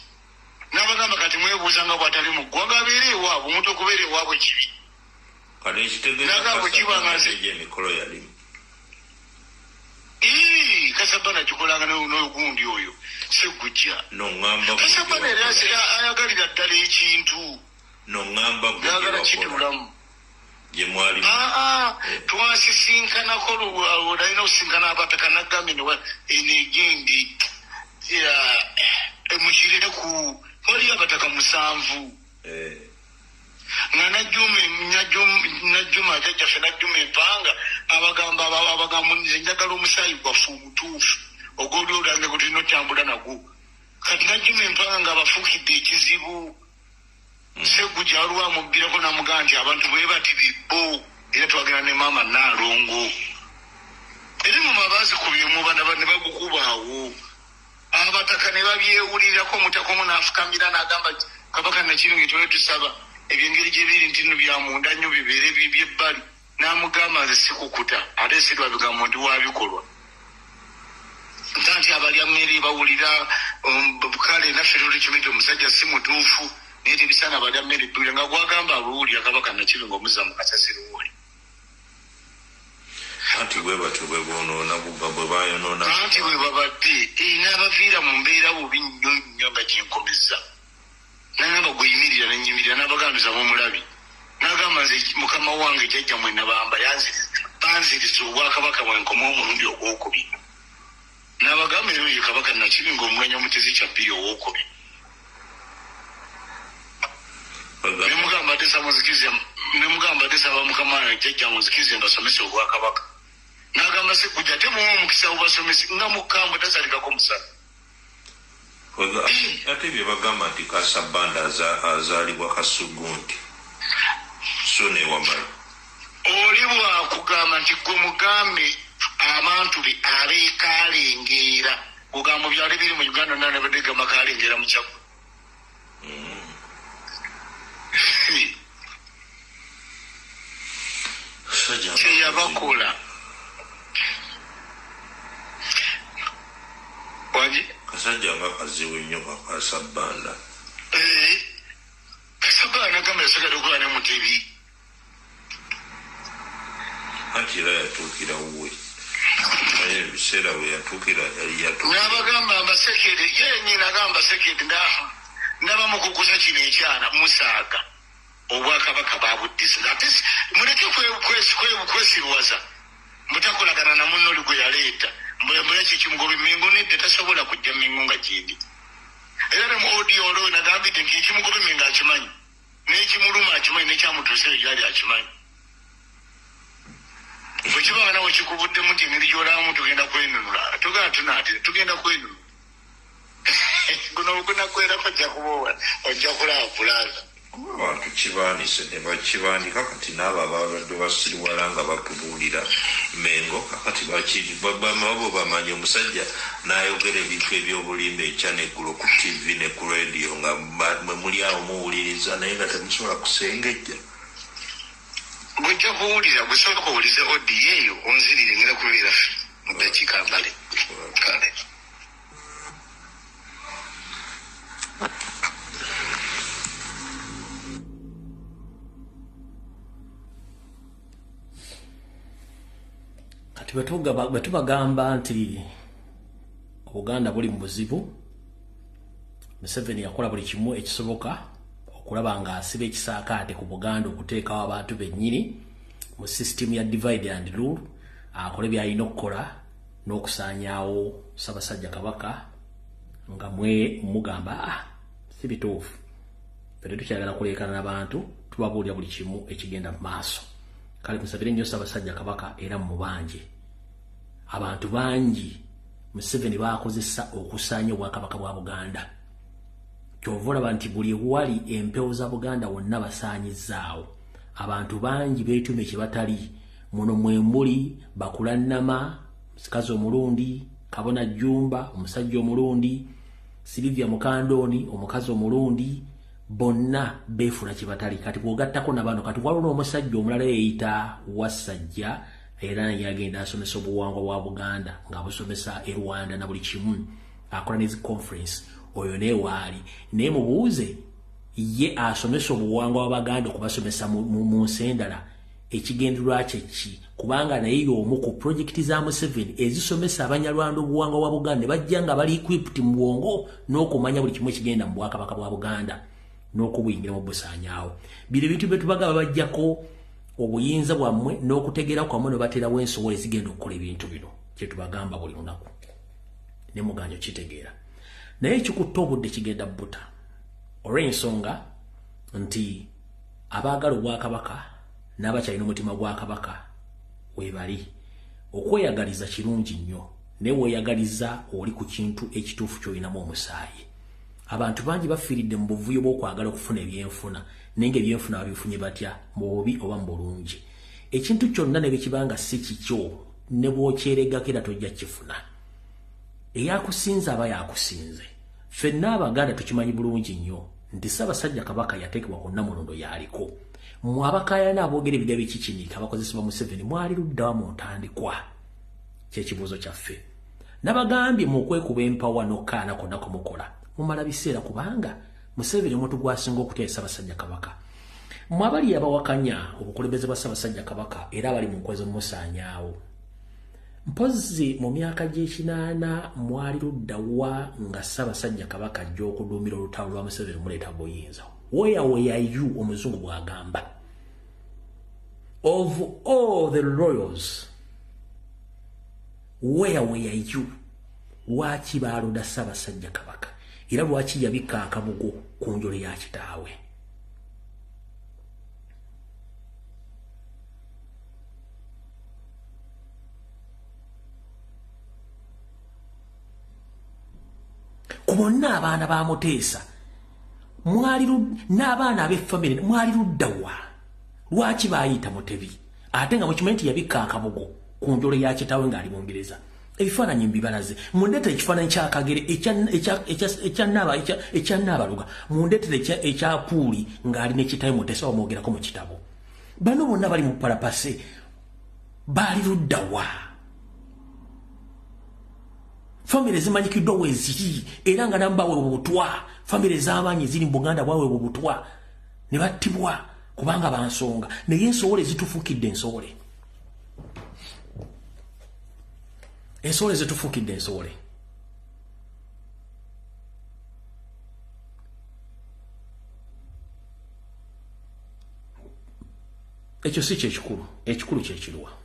n'abagamba kati mwebuuza nga bw'atali mu ggwanga abeere ewaabwe omuntu okubeera ewaabwe kibi kale ekitegeeza emikolo yalimu kasabana kikolanga n'ogundi oyo segujja noŋŋamba kasabana era ayagalira ddala ekintu noŋŋamba yagala kitulamu gye mwali twasisinkanako olina okusinkana abataka nagambye enegindi mukirireku wali abataka 7 nga najjuma jajjaffe najjuma empanga abagamba nze njagala omusaayi gwaffe omutuufu ogwoli olange gwe tulina otambula nagwo kati najjuma empanga nga bafuukidde ekizibu Segguja alwa mubbirako namugaa nti abantu bwe bati bibbo era twagenda ne maama Naalongo eri mu mabaazi kubyemu bana ne bagukubaawo abataka ne babyewulirako mutakomu n'afukamira n'agamba kabaka Nakirungi twe tusaba ebyengeri gye biri nti no bya munda nnyo bibeere by'ebbali n'amugamba nze sikukuta ate sirwa bigambo nti waabikolwa ntanti abalya mmere bawulira kale naffe tuli kimidde omusajja si mutuufu naye tebisana balya mmere bbule nga gwagamba abuwulira kabaka Nakirungi omuzza mu kasasiro wuli anti bwe batyo bwe bonoona bwe bayonoona anti bwe babadde n'abaviira mu mbeera bubi nnyo nga gyenkomeza nagamba gweyimirira nenyimirira n'abagambiza mumulabi n'agamba nze mukama wange jjajja mwe nabamba banziriza obwakabaka bwenkoma omulundi ogwokubiri n'abagamba ero ye kabaka Nakirungi omulanya omutezi kya bbiri owookubiri nemugamba ate saba mukama wange jjajja muzikirize mbasomese obwakabaka n'agamba Segguja temuwa omukisa obasomesi nga mukambwe tasalikako musana ate bye bagamba nti Kasabanda azaalibwa Kasugunti so ne Wamala oli bwakugamba nti gwe mugambe abantu be abeekalengeera kugamba byali biri mu Uganda nanabadde gamba kalengeera mu Kyagwe kyeyabakola wangi kasajja nga kazibu nnyo Kasabanda Kasabanda agamba yasagala okukola ne Mutebi anti era yatuukira wuwe naye ebiseera bwe yatuukira n'abagamba mbasekere yenyini agamba sekere ndaba mukukusa kino ekyana musaaga obwakabaka babuddiza ate muleke kwesirwaza mutakolagana na munno oli gwe yaleeta mbuleki kimugobe Mengo nedde tasobola kujja Mengo nga gindi era ne mu audio olwo nagambidde nti ekimugobe Mengo akimanyi n'ekimuluma akimanyi n'ekyamutuuseyo gyali akimanyi bwe kibanga nawe kikubuddemu nti engeri gy'olamu tugenda kwenunula tugenda kwenunula guno ogunakwerako ojja kulaakulaaza abantu kibaanise ne bakibandika kati n'abo ababadde basiriwala nga bakubuulira Mengo kakati babo bamanyi omusajja n'ayogera ebintu ebyobulimba ekya neggulo ku TV ne ku radio nga mwe muli awo muwuliriza naye nga temusobola kusengejja gujja kuwulira gusobola kuwuliza odiyo eyo onzirire ngera kubeera mu dakiika mbale kale kati bwetubagamba nti Obuganda buli mu buzibu Museveni yakola buli kimu ekisoboka okulaba nga asiba ekisaakaate ku Buganda okuteekawo abantu bennyini mu system ya divide and rule akole byalina okukola n'okusaanyaawo Ssaabasajja Kabaka nga mugamba si bituufu ffe tukyagala kuleekana n'abantu tubabuulira buli kimu ekigenda mu maaso kale musabire nnyo Ssaabasajja Kabaka era mubanje abantu bangi Museveni baakozesa okusaanya obwakabaka bwa Buganda kyova olaba nti buli wali empewo za Buganda wonna basaanyizaawo abantu bangi beetume kye batali muno mwe muli Bakulannama musikazi omulundi Kabona Jjumba omusajja omulundi Silivia Mukandooni omukazi omulundi bonna beefuna kye batali kati bw'ogattako na bano kati waliwo n'omusajja omulala yeeyita Wassajja era naye agenda asomesa obuwangwa bwa Buganda ng'abusomesa e Rwanda na buli kimu akola ne conference oyo naye waali naye mubuuze ye asomesa obuwangwa bw'Abaganda okubasomesa mu nsi endala ekigendererwa kye ki kubanga naye y'omu ku projekiti za Museveni ezisomesa Abanyarwanda obuwangwa bwa Buganda ne bajja nga bali equipped mu bwongo n'okumanya buli kimu ekigenda mu Bwakabaka bwa Buganda n'okubuyingira mu busaanyaawo bino ebintu bye tubagaba bajjako obuyinza bwammwe n'okutegeera kwammwe ne baterawo ensowole zigenda okukola ebintu bino kye tubagamba buli lunaku ne muganyo kitegeera naye ekikutte obudde kigenda bbuta olw'ensonga nti abaagala obwakabaka n'abakyalina omutima gwa kabaka weebali okweyagaliza kirungi nnyo naye weeyagaliza oli ku kintu ekituufu ky'olinamu omusaayi abantu bangi bafiiridde mu buvuyo bw'okwagala okufuna ebyenfuna naye ng'ebyenfuna babifunye batya mu bubi oba mu bulungi ekintu kyonna ne bwe kibanga si kikyo ne bw'okyeregako era tojja kifuna eyakusinze aba yakusinze ffenna abaganda tukimanyi bulungi nnyo nti Ssaabasajja Kabaka yateekebwa ku Nnamulondo yaliko mmwe abakaayana aboogera ebigambo ekikinika abakozesebwa Museveni mwali luddawa mu ntandikwa kyekibuuzo kyaffe nabagambye mu okwekuba empawa n'okkaana konna kumukola mumala biseera kubanga Museveni omuntu gwasinga okutya Ssaabasajja Kabaka mmwe abali abawakanya obukulembeze bwa Ssaabasajja Kabaka era abali mu nkozi musaanyaawo mpozi mu myaka gy'ekinaana mwali luddawa nga Ssaabasajja Kabaka ajja okuduumira olutalo lwa Museveni muleeta buyinza where were you omuzungu bw'agamba of all the royals where were you lwaki baalonda Ssaabasajja Kabaka era lwaki yabika akabugo ku njole ya kitaawe ku bonna abaana ba Muteesa mwali n'abaana ab'effamire mwali luddawa lwaki baayita Mutebi ate nga mukimanyi nti yabika akabugo ku njole ya kitaawe ng'ali Bungereza ebifaananyi mbibalaze mundeetere ekifaananyi kyakagere ekyannaabaluga mundeetere ekya Puuli ng'ali n'ekitaawe Muteesa bamwogerako mu kitabo bano bonna bali mu palapase baali luddawa famire zimanyikiddwa weeziri era nga nabo baweebwa obutwa famire z'abaanyi eziri mu Buganda baweebwa obutwa ne battibwa kubanga bansonga naye ensowole zitufuukidde ensowole zitufuukidde ensowole ekyo si kyekikulu ekikulu kyekiruwa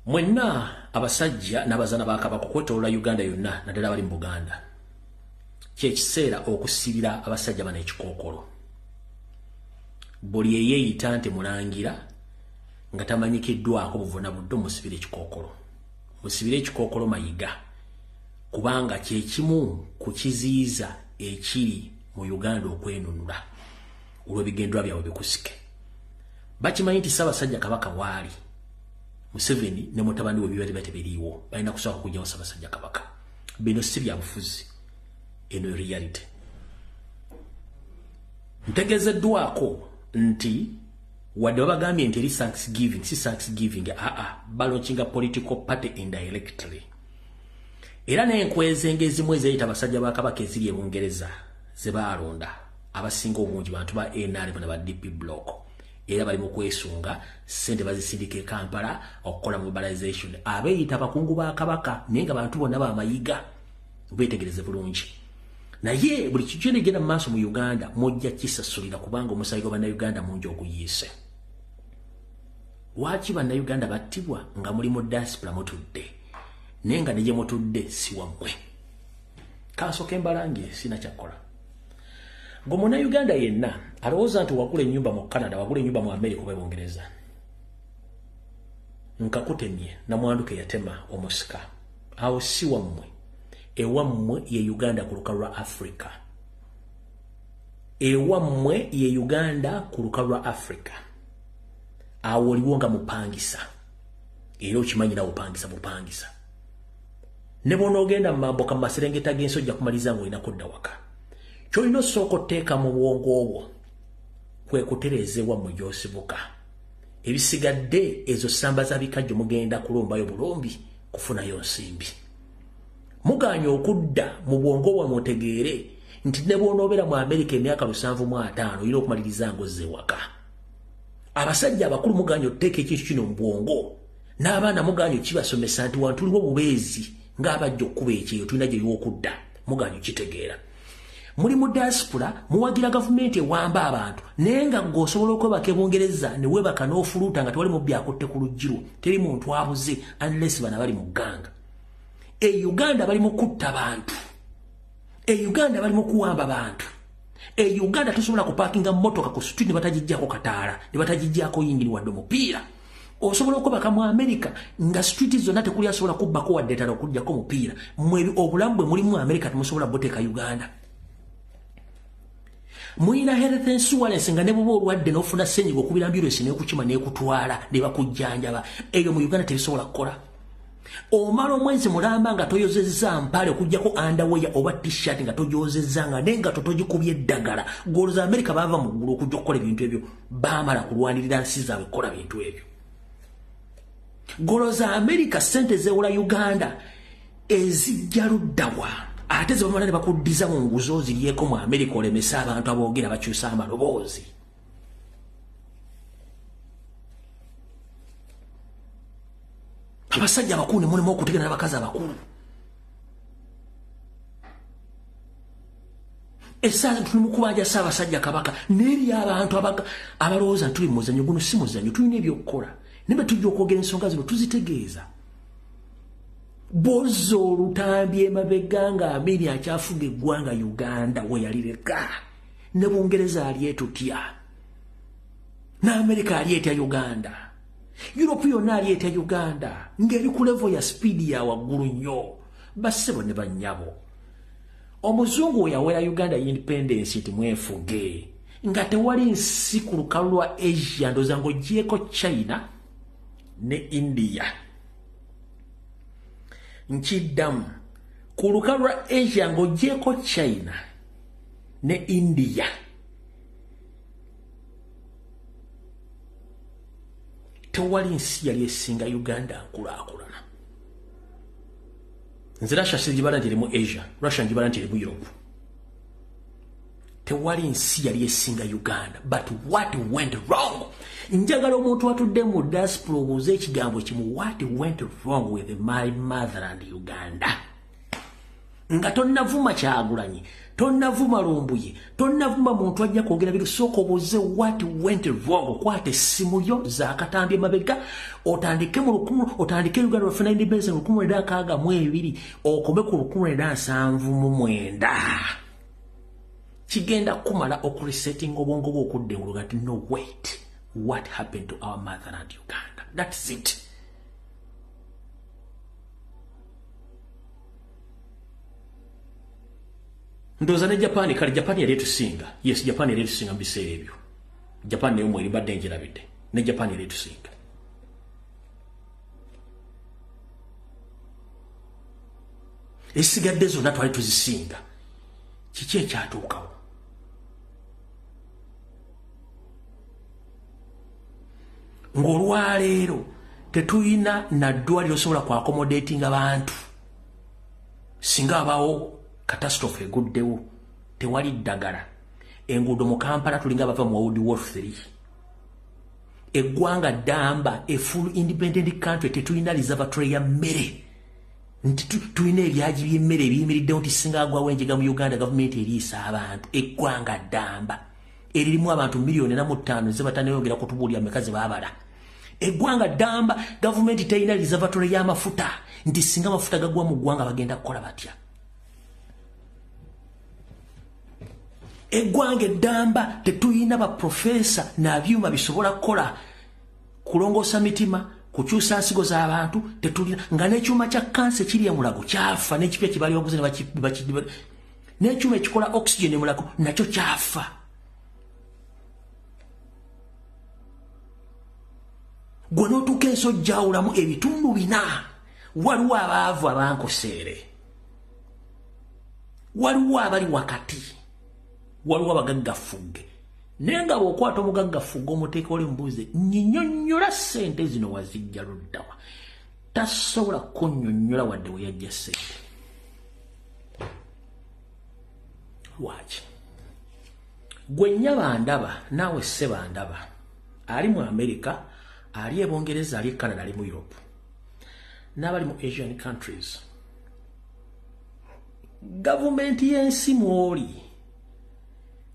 mwenna abasajja n'abazaana ba Kabaka okwetoolola Uganda yonna naddala abali mu Buganda kyekiseera okusibira abasajja bano ekikookolo buli eyeeyita nti mulangira nga tamanyikiddwako buvuna budde musibire ekikookolo musibire ekikookolo Mayiga kubanga kyekimu ku kiziyiza ekiri mu Uganda okwenunula olw'ebigendwa byabwe bikusike bakimanyi nti Ssaabasajja Kabaka waali Museveni ne mutabani we bibali batebiriiwo balina kusooka kujjawo Ssaabasajja Kabaka bino si bya bufuzi eno reality ntegezeddwako nti wadde babagambye nti eri Thanksgiving si Thanksgiving balaunchinga political party indirectly era n'enkweze ezimu eziyita abasajja ba Kabaka eziri e Bungereza ze baalonda abasinga obungi bantu ba NRM ne ba DP block era bali mu kwesunga ssente bazisindika e Kampala okukola mobilization abeeyita abakungu ba Kabaka naye nga bantu bonna ba Mayiga beetegereze bulungi naye buli kitu kyonna egenda mu maaso mu Uganda mujja kisasulira kubanga omusaayi gwa bannayuganda mungi oguyiise lwaki bannayuganda battibwa nga muli mu diaspora mutudde naye nga ne gye mutudde si wammwe kansooka embalange sina kyakkola ng'omunnayuganda yenna alowooza nti wagula ennyumba mu Canada wagula ennyumba mu America oba Bungereza nkakutemye namwanduka yatema omusika awo si wammwe ewammwe ye Uganda ku lukalu lwa Africa ewammwe ye Uganda ku lukalu lwa Africa awo oliwo nga mupangisa era okimanyi nawe opangisa bupangisa ne bw'onoogenda mu mambo ka maserengeta g'ensi ojja kumaliza ng'olina kudda waka kyolina osooka otteeka mu bwongo obwo kwe kutereeza ewammwe gy'osibuka ebisigadde ezo sambaza bikajjo mugenda kulumbayo bulumbi kufunayo nsimbi muganya okudda mu bwongo bwammwe otegeere nti ne bw'onoobeera mu America emyaka 75 olina okumaliriza ng'ozze waka abasajja abakulu muganya otteeka ekintu kino mu bwongo n'abaana muganya okibasomesa nti wantuliwo bubeezi ng'abajja okkuba ekyeyo tulina gye y'okudda muganya okitegeera muli mu diaspora muwagira government ewamba abantu nenga gosobola okwebaka Bungereza ne webaka n'ofuluta nga tewali mu byakutte ku lujjiro teri muntu abuze unless bana bali mu ganga Uganda bali mu kutta bantu Uganda bali mu kuwamba abantu Uganda tusobola kuparkinga motoka ku street ne batajijjako kataala ne batajijjako yingiri wadde mupiira osobola okubaka mu America nga street zonna tekuli asobola kubbako wadde tala okujjako mupiira mwe obulamu bwe muli mu America temusobola boteeka Uganda Muina health insurance nga ne buba olwadde n'ofuna ssenyiga okubira ambulance n'ekukima n'ekutwala ne bakujjanjaba eyo mu Uganda tebisobola kukola omala omwezi mulamba nga toyozezza mpale okujjako underwear oba t-shirt nga tojozezza nga nenga totogikubye eddagala golo za America bava mu ggulu okujja okukola ebintu ebyo baamala kulwanirira nsi zaabwe kukola bintu ebyo golo za America sente zewola Uganda ezijja luddawa ate ze bamala ne bakuddiza mu nguzo ziriyeko mu America olemesa abantu aboogera bakyusa amaloboozi abasajja abakulu ne mulimu okutegana n'abakazi abakulu essaaza tuli mu kubanja Ssaabasajja Kabaka n'eri abantu abalowooza tuli mu muzannyo guno si muzannyo tulina ebyokukola ne bwe tujja okwogera ensonga zino tuzitegeeza bozza olutambi emabega nga Amini akyafuga eggwanga Uganda we yalireka ne Bungereza ali etutya n'Amerika ali etya Uganda Europe yonna ali etya Uganda ng'eri ku level ya speed ya waggulu nnyo bassebo ne bannyabo omuzungu we yawera Uganda independence nti mwefuge nga tewali nsi ku lukalu lwa Asia ndoza ng'oggyeko China ne India nkiddamu ku lukalu lwa Asia ng'oggyeko China ne India tewali nsi yali esinga Uganda nkulaakulana nze Russia sijibala nti eri mu Asia Russia njibala nti eri mu Europe tewali nsi yali esinga Uganda but what went wrong njagala omuntu atudde mu diaspora obuuze ekigambo kimu what went wrong with my motherland Uganda nga tonnavuma Kyagulanyi tonnavuma Lumbuye tonnavuma muntu ajja kwogera biro sooka obuuze what went wrong kwate essimu yo zaakatambye mabega otandike mu lukumu otandike Uganda wafuna independence mu 1962 okome ku 1979 kigenda kumala okuresetting obwongo bwo okudde ngulu gati no wait what happened to our motherland Uganda that's it ndoza ne Japan kali Japan yali tusinga yes Japan yali tusinga biseera ebyo Japan ne umwe libadde njirabidde ne Japan yali tusinga esigadde zonna twali tuzisinga kiki ekyatuukawo ng'olwaleero tetuyina na ddwaliro osobola ku accommodating abantu singa abaawo catastrophe eguddewo tewali ddagala enguudo mu Kampala tulinga bava mu World War 3 eggwanga ddamba a full independent country tetulina reservatory ya mmere nti tulina ebyaji by'emmere ebiyimiriddewo nti singa agwawo enjega mu Uganda gavumenti eriisa abantu eggwanga ddamba eririmu abantu miliyoni 5 ze batanayongera kutubuulira mekazi baabala eggwanga ddamba gavumenti terina reservatory y'amafuta nti singa amafuta gagwa mu ggwanga bagenda kukola batya eggwanga eddamba tetuyina baprofesa n'abyuma bisobola kukola kulongoosa mitima kukyusa nsigo z'abantu tetulina nga n'ekyuma kya kansa kiri emulago kyafa n'ekipya kibali oguze n'ekyuma ekikola oxygen emulago nakyo kyafa gwe n'otuuka ensi ojjawulamu ebitundu 4 waliwo abaavu abankoseere waliwo abali wakati waliwo abagaggafugge naye nga bw'okwata omugaggafugge omuteeka oli mubuuze nnyinnyonnyola ssente zino wazijja luddawa tasobola kunnyonnyola wadde we yajja ssente lwaki gwe nnyaba ndaba naawe sseba ndaba ali mu America ali e Bungereza ali e Canada ali mu Europe n'abali mu Asian countries gavumenti y'ensi mw'oli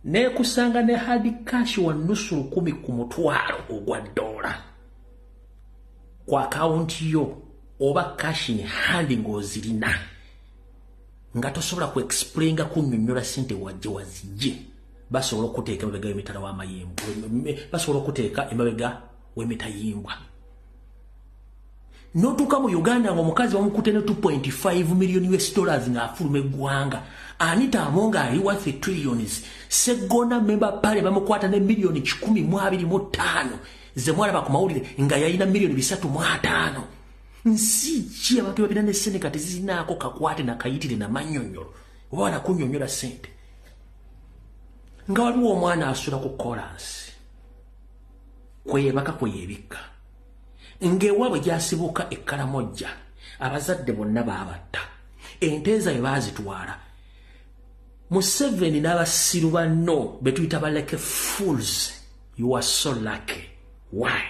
ne kusanga ne hard cash wa nusu 10 ku mutwalo ogwa dola kwa account yo oba cash in hand ngozirina nga tosobola ku explainga kunnyonnyola sente wajje wazije basobola okuteeka emabega w'emitala w'amayimbu basobola okuteeka emabega w'emitayimbwa notuuka mu Uganda ng'omukazi bamukute ne 2.5 million US dollars ng'afuluma eggwanga Anita Amonga ali worth trillions Segona member pale bamukwata ne milioni 125 ze mwalaba ku mawulire nga yalina milioni 3.5 nsi ki abantu babina ne Seneca tezinaako kakwate na kayitire na manyonyolo wana kunnyonnyola sente nga waliwo omwana asula ku chorus kweyebaka kweyebika ng'ewaabwe gyasibuka ekkalamojja abazadde bonna baabatta enteeza bwe baazitwala Museveni n'abasiru banno betuyita baleke fools. You are so lucky. Why?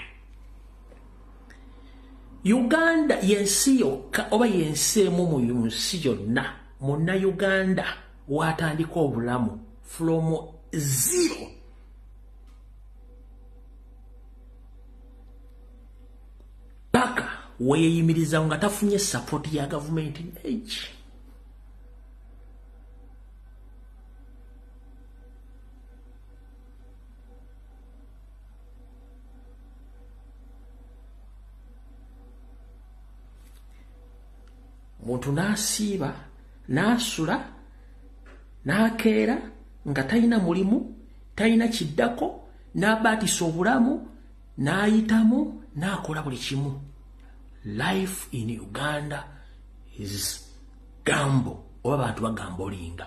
Uganda yensi yokka oba yensi emu mu nsi yonna muna Uganda watandika obulamu from zero. Paka weyeyimiriza nga tafunye support ya government age. Muntu nasiba nasula nakeera nga talina mulimu talina kiddako nabatisa obulamu nayitamu nakola buli kimu. Life in Uganda is gamble oba abantu bagambolinga.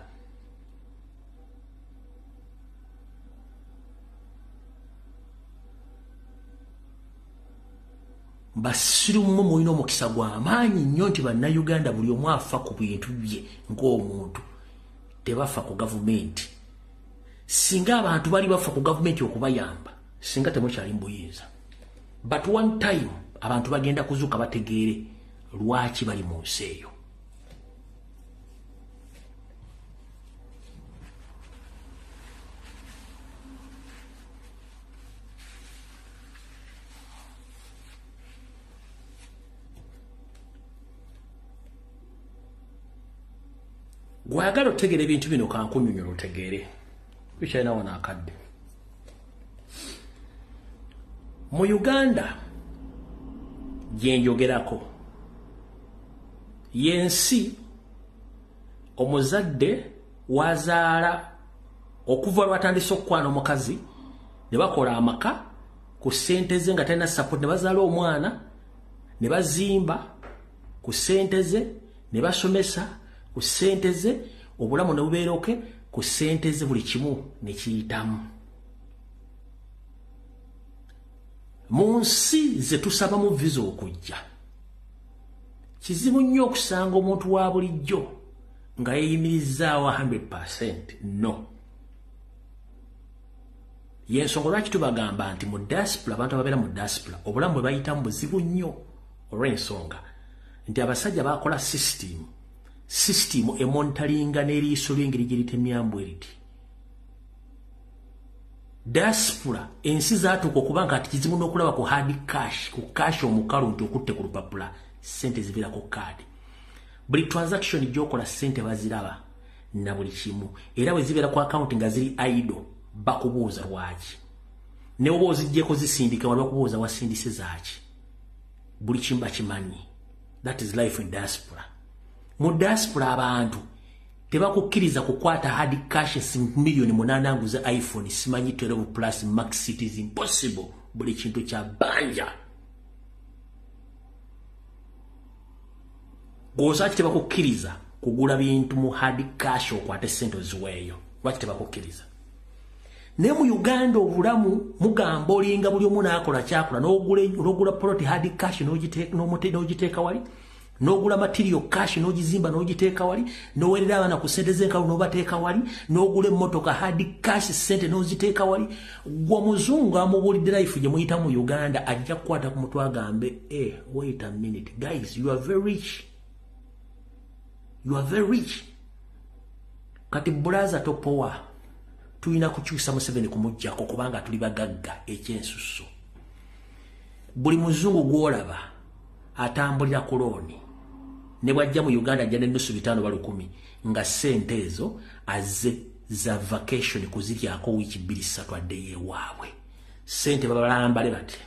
Basirumu mulina omukisa gw'amaanyi nnyo nti bannayuganda buli omu afa ku bintu bye ng'omuntu tebafa ku gavumenti. Singa abantu bali bafa ku gavumenti okubayamba singa temukyali mu buyinza. But one time abantu bagenda kuzuuka bategeere lwaki bali mu nsi eyo. Gwagala otegere ebintu bino kankunyonyola otegere. Bikyalina wana akadde. Mu Uganda gyenjogerako yensi omuzadde wazaala okuva lwatandise okukwana omukazi ne bakola amaka ku ssente ze nga talina support ne bazaala omwana ne bazimba ku ssente ze ne basomesa ku ssente ze obulamu ne bubeeroke ku ssente ze buli kimu ne kiyitamu. Mu nsi ze tusabamu visa okujja kizibu nnyo okusanga omuntu wa bulijjo nga yeeyimirizaawo 100%. No. Yensonga lwaki tubagamba nti mu diaspora abantu ababeera mu diaspora obulamu bwe bayitamu buzibu nnyo olw'ensonga nti abasajja bakola system emonitalinga n'eriiso ly'engeri gye litemyambu eriti. Diaspora ensi zaatuuka okuba nga ati kizibu n'okulaba ku hard cash ku cash omukalu nti okutte ku lupapula ssente ziviira ku kaadi. Buli transaction gy'okola ssente baziraba na buli kimu era bwe zibeera ku account nga ziri idle bakubuuza lwaki ne oba oziggyeko zisindika wali bakubuuza wasindise zaaki. Buli kimu bakimanyi. That is life in diaspora. Mu diaspora abantu tebakukkiriza kukwata hard cash million 8 nguza iPhone simanyi 12 plus max it is impossible. Buli kintu kya banja. Gozaki tebakukkiriza kugula bintu mu hard cash okwate sente ziweeyo. Lwaki tebakukkiriza? Ne mu Uganda obulamu mugamba olinga buli omu n'akola kyakola n'ogula plot hard cash n'ogiteeka wali n'ogula material cash n'ogizimba n'ogiteeka wali n'owerera abaana ku ssente z'enkalu n'obateeka wali n'ogula emmotoka hard cash ssente n'oziteeka wali. Gwe omuzungu amubuulidde life gye muyita mu Uganda ajja kukwata ku mutwe agambe wait a minute guys, you are very rich. You are very rich. Kati brother topowa tulina kukyusa Museveni kumujjako kubanga tuli bagagga ekyensusso. Buli muzungu gwolaba atambulira ku looni ne bwajja mu Uganda ajja n'ennusu 5 nga ssente ezo azze za vacation kuziryako wiiki 2-3 addeyo ewaabwe. Ssente babalambale bati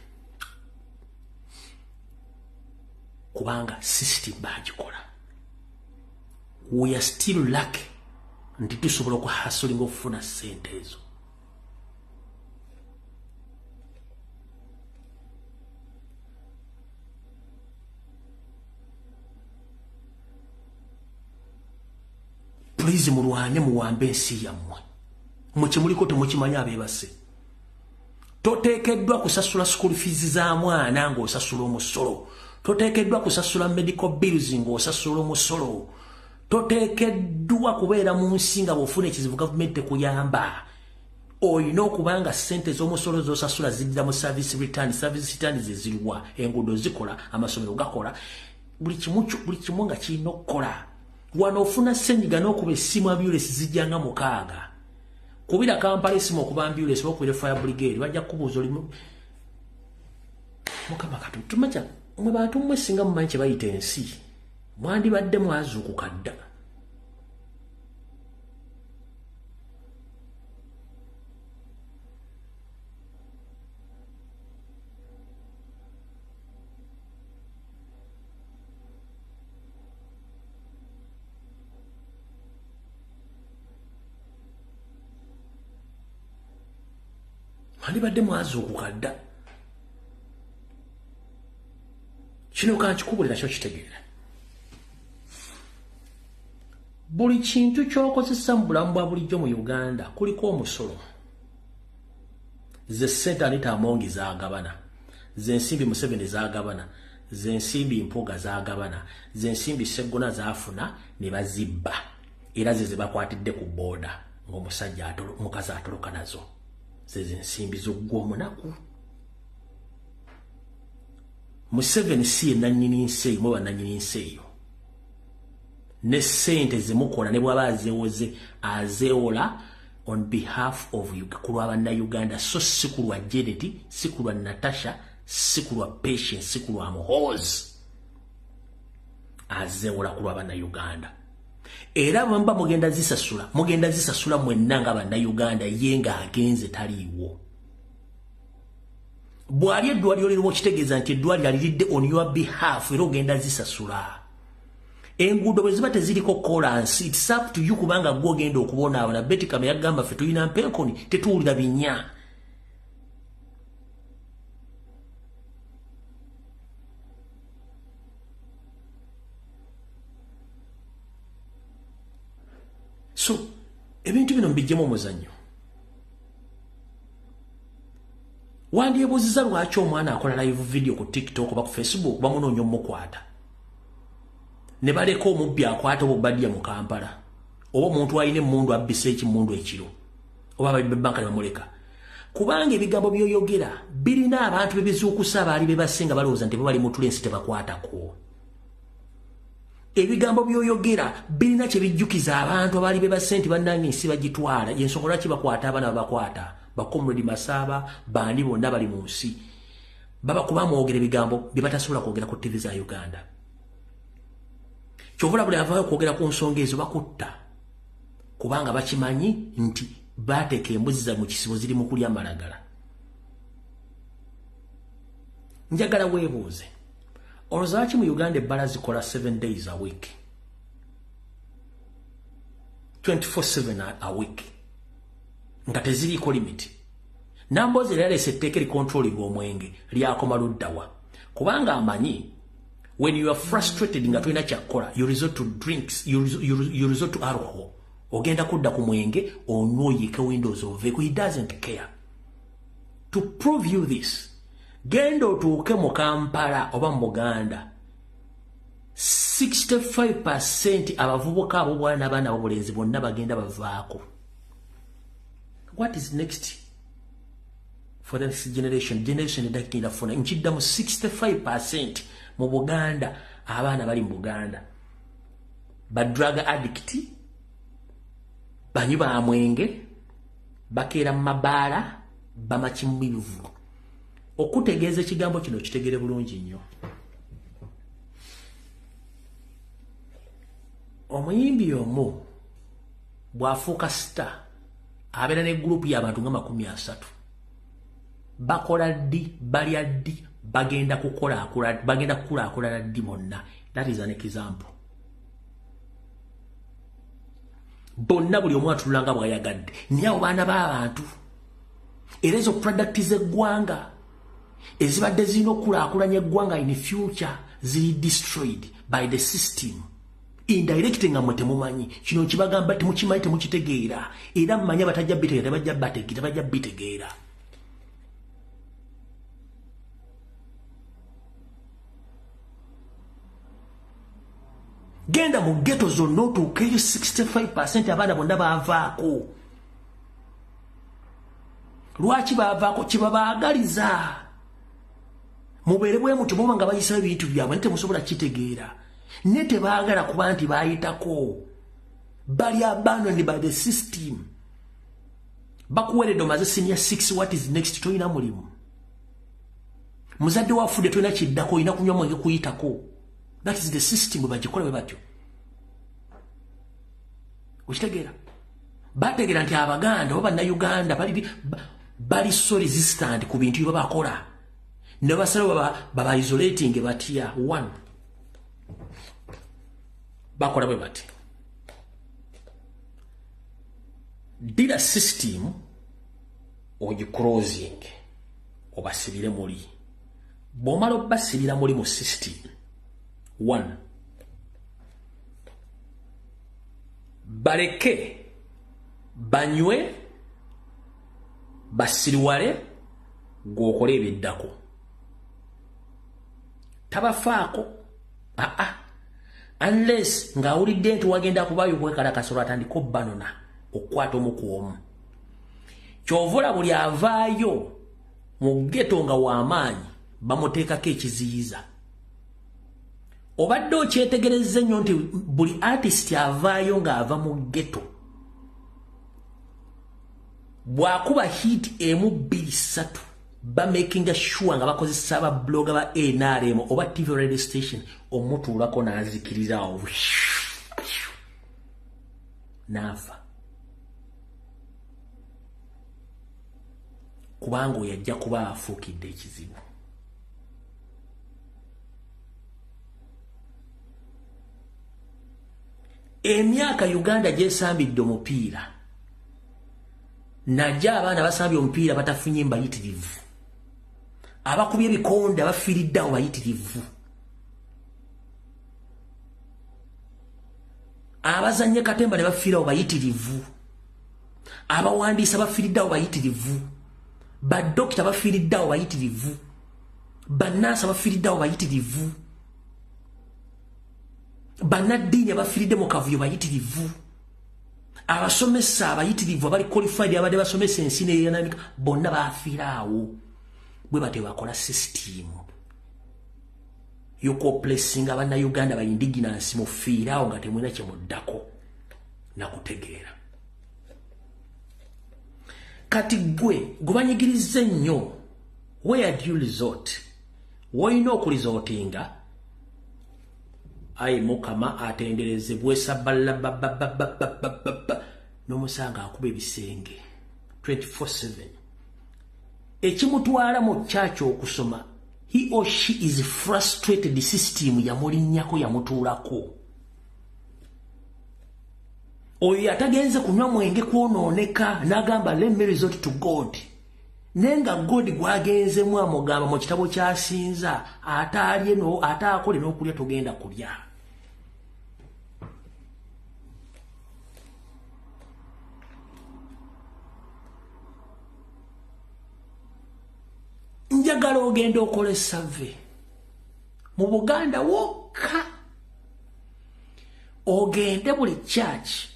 kubanga system bagikola. We are still lucky nti tusobola okuhasulinga okufuna ssente ezo. Please mulwane muwambe ensi yammwe. Mukimuliko temukimanya abeebase. Toteekeddwa kusasula school fees za mwana ng'osasula omusolo. Toteekeddwa kusasula medical bills ng'osasula omusolo. Toteekeddwa kubeera mu nsi nga bw'ofuna ekizibu gavumenti tekuyamba. Olina okubanga ssente z'omusolo z'osasula ziddira mu service return. Service return zeziriwa, enguudo zikola, amasomero gakola. Buli kimu nga kirina okukola. Wano ofuna ssenyiga n'okuba essimu ambulance zijjanga 6. Kubira Kampala essimu okuba ambulance okubira fire brigade bajja kubuuza oli Mukama Katonda. Tumacha mwe bantu mmwe singa mumanyi kye bayita ensi mwandibadde mwazuukuka dda. Mwandibadde mwazuukuka dda. Kino kankikubulira kyo kitegeera. Buli kintu ky'okozesa mu bulamu bwa bulijjo mu Uganda kuliko omusolo. Ze ssente Anita Amongi zaagabana, ze nsimbi Museveni zaagabana, ze nsimbi Mpuuga zaagabana, ze nsimbi Sseggona zaafuna ne bazibba. Era ze bakwatidde ku booda ng'omusajja mukazi atoloka nazo. Ze nsimbi z'ogw'omunaku. Museveni si ye nannyini nsi eyo, muba nannyini nsi eyo. Ne ssente zemukola ne bw'aba azeewoze azeewola on behalf of ku lwa bannayuganda, so si ku lwa Janet, si ku lwa Natasha, si ku lwa Patience, si ku lwa Muhoozi. Azeewola ku lwa bannayuganda. Era bwemba mugenda zisasula mwenna nga bannayuganda ye ng'agenze taliiwo. Bw'ali eddwaliro liriwo kitegeeza nti eddwaliro aliridde on your behalf era ogenda zisasula. Enguudo bwe ziba teziriko kolansi, it's up to you kubanga gwe ogenda okubonaabona. Betty Kama yagamba ffe tulina mpenkoni tetuwulira binnya. So, ebintu bino mbijjemu omuzannyo. Wandyebuuziza lwaki omwana akola live video ku TikTok oba ku Facebook bamunoonya omukwata. Ne baleka omubbi akwata obubadya mu Kampala. Oba omuntu alina emmundu abbisa ekimmundu ekiro. Oba ababbanka ne bamuleka. Kubanga ebigambo by'oyogera birina abantu bebizuukusa abaali bebasinga balowooza nti bo bali mu tulensi tebakwatako. Ebigambo by'oyogera birina kye bijjukiza abantu abaali bebase nti bannange ensi bagitwala. Y'ensonga lwaki bakwata abaana babakwata. Bakomredi Masaba bandi bonna bali mu nsi. Baba kuba mwogera ebigambo bye batasobola kwogera ku TV za Uganda. Kyovula buli avaayo kwogera ku nsonga ezo bakutta. Kubanga bakimanyi nti bateeka embuzi za mu kisibo ziri mu kulya malagala. Njagala weebuuze. Olowooza mu Uganda ebbala zikola 7 days a week. 24/7 a week. Nga teziriiko limiti. Nambozi lyaleese etteeka erikontrolinga omwenge lyakoma luddawa. Kubanga amanyi when you are frustrated nga tolina kyakkola you resort to drinks, you resort to alcohol. Ogenda kudda ku mwenge onooyike windows oveeko. He doesn't care. To prove you this, genda otuuke mu Kampala oba mu Buganda 65% abavubuka abo bwana n'abaana b'obulenzi bonna bagenda bavaako. What is next for the next generation? Generation edakira funa nkiddamu 65% mu Buganda abaana bali mu Buganda ba drug addict, banywi ba mwenge, bakeera mu mabaala bamakimubivu. Okutegeeza ekigambo kino kitegere bulungi nnyo. Omuyimbi omu bw'afuuka sita abeera ne gurupu y'abantu nga 30. Bakola ddi, balya ddi, bagenda kukulaakulana ddi bonna. That is an example. Bonna buli omu atunula nga bw'ayagadde. Naye abo baana b'abantu. Era ezo producti z'eggwanga ezibadde zirina okukulaakulanya eggwanga in future ziri destroyed by the system. Indirect nga mwe temumanyi. Kino kibagamba temukimanyi temukitegeera. Era mmanyi batajja bajja bitegeera. Genda mu ghetto zonna otuukeyo 65% abaana bonna baavaako. Lwaki baavaako? Kibabaagaliza. Mubeere bwe muti muba nga bayisa ebintu byabwe temusobola kitegeera. Ne tebaagala kuba nti baayitako. Bali abandoned by the system. Bakuweredde omaze senior 6, what is next? Toyina mulimu. Muzadde wafudde toyina kiddako, oyina kunywa mwenge kuyitako. That is the system bwe bagikola bwe batyo. Okitegeera? Bategeera nti Abaganda oba Bannayuganda bali so resistant ku bintu bye bakola. Ne basalawo baba isolating batya. 1. Bakola bwe bati. Dira system ogiclosing obasibire muli. Bw'omala obbasibira muli mu system. 1. Baleke banywe basiriwale gw'okola ebiddako. Tabafaako. Unless ng'awulidde nti wagenda kubayo kwekalakasolo atandika obbanona okukwata omu ku omu. Ky'ovola buli avaayo mu ghetto nga w'amaanyi bamuteekako ekiziyiza. Obadde okyetegerezza nnyo nti buli artist avaayo ng'ava mu ghetto bw'akuba hit emu 2 3 making sure nga bakozesa aba blogger ba NRM oba TV radio station omutuulako n'azikirirawo n'afa. Kubanga oyo ajja kuba afuukidde ekizibu. Emyaka Uganda gyesambidde omupiira. Najja abaana basambye omupiira batafunye mbayitirivu. Abakubye ebikonde abafiiridde awo bayitirivu. Abazannye katemba ne bafiira awo bayitirivu. Abawandiisa bafiiridde awo bayitirivu. Badokita bafiiridde awo bayitirivu. Bannaasa bafiiridde awo bayitirivu. Bannaddiini abafiiridde mu kavuyo bayitirivu. Abasomesa abayitirivu abali qualified abadde basomesa ensi n'eyanamika bonna baafiira awo. Bwe bate bakola system y'okuoppressing Abannayuganda ba indigenous mufiira awo nga temulina kye muddako nakutegeera. Kati gwe gubanyigirize nnyo. Where do you resort? Woyina okurizootinga ayi Mukama atendereze bwesabala n'omusanga akuba ebisenge 24/7. Ekimutwala mu church okusoma, he or she is frustrated. The system yamulinnyako yamutuulako. Oyo yatagenze kunywa mwenge kwonooneka n'agamba let me resort to God. Nenga God gwagenzemu amugamba mu kitabo kyasinza ataalye no ataakole n'okulya togenda kulya. Njagala ogenda okola survey mu Buganda wokka. Ogende buli church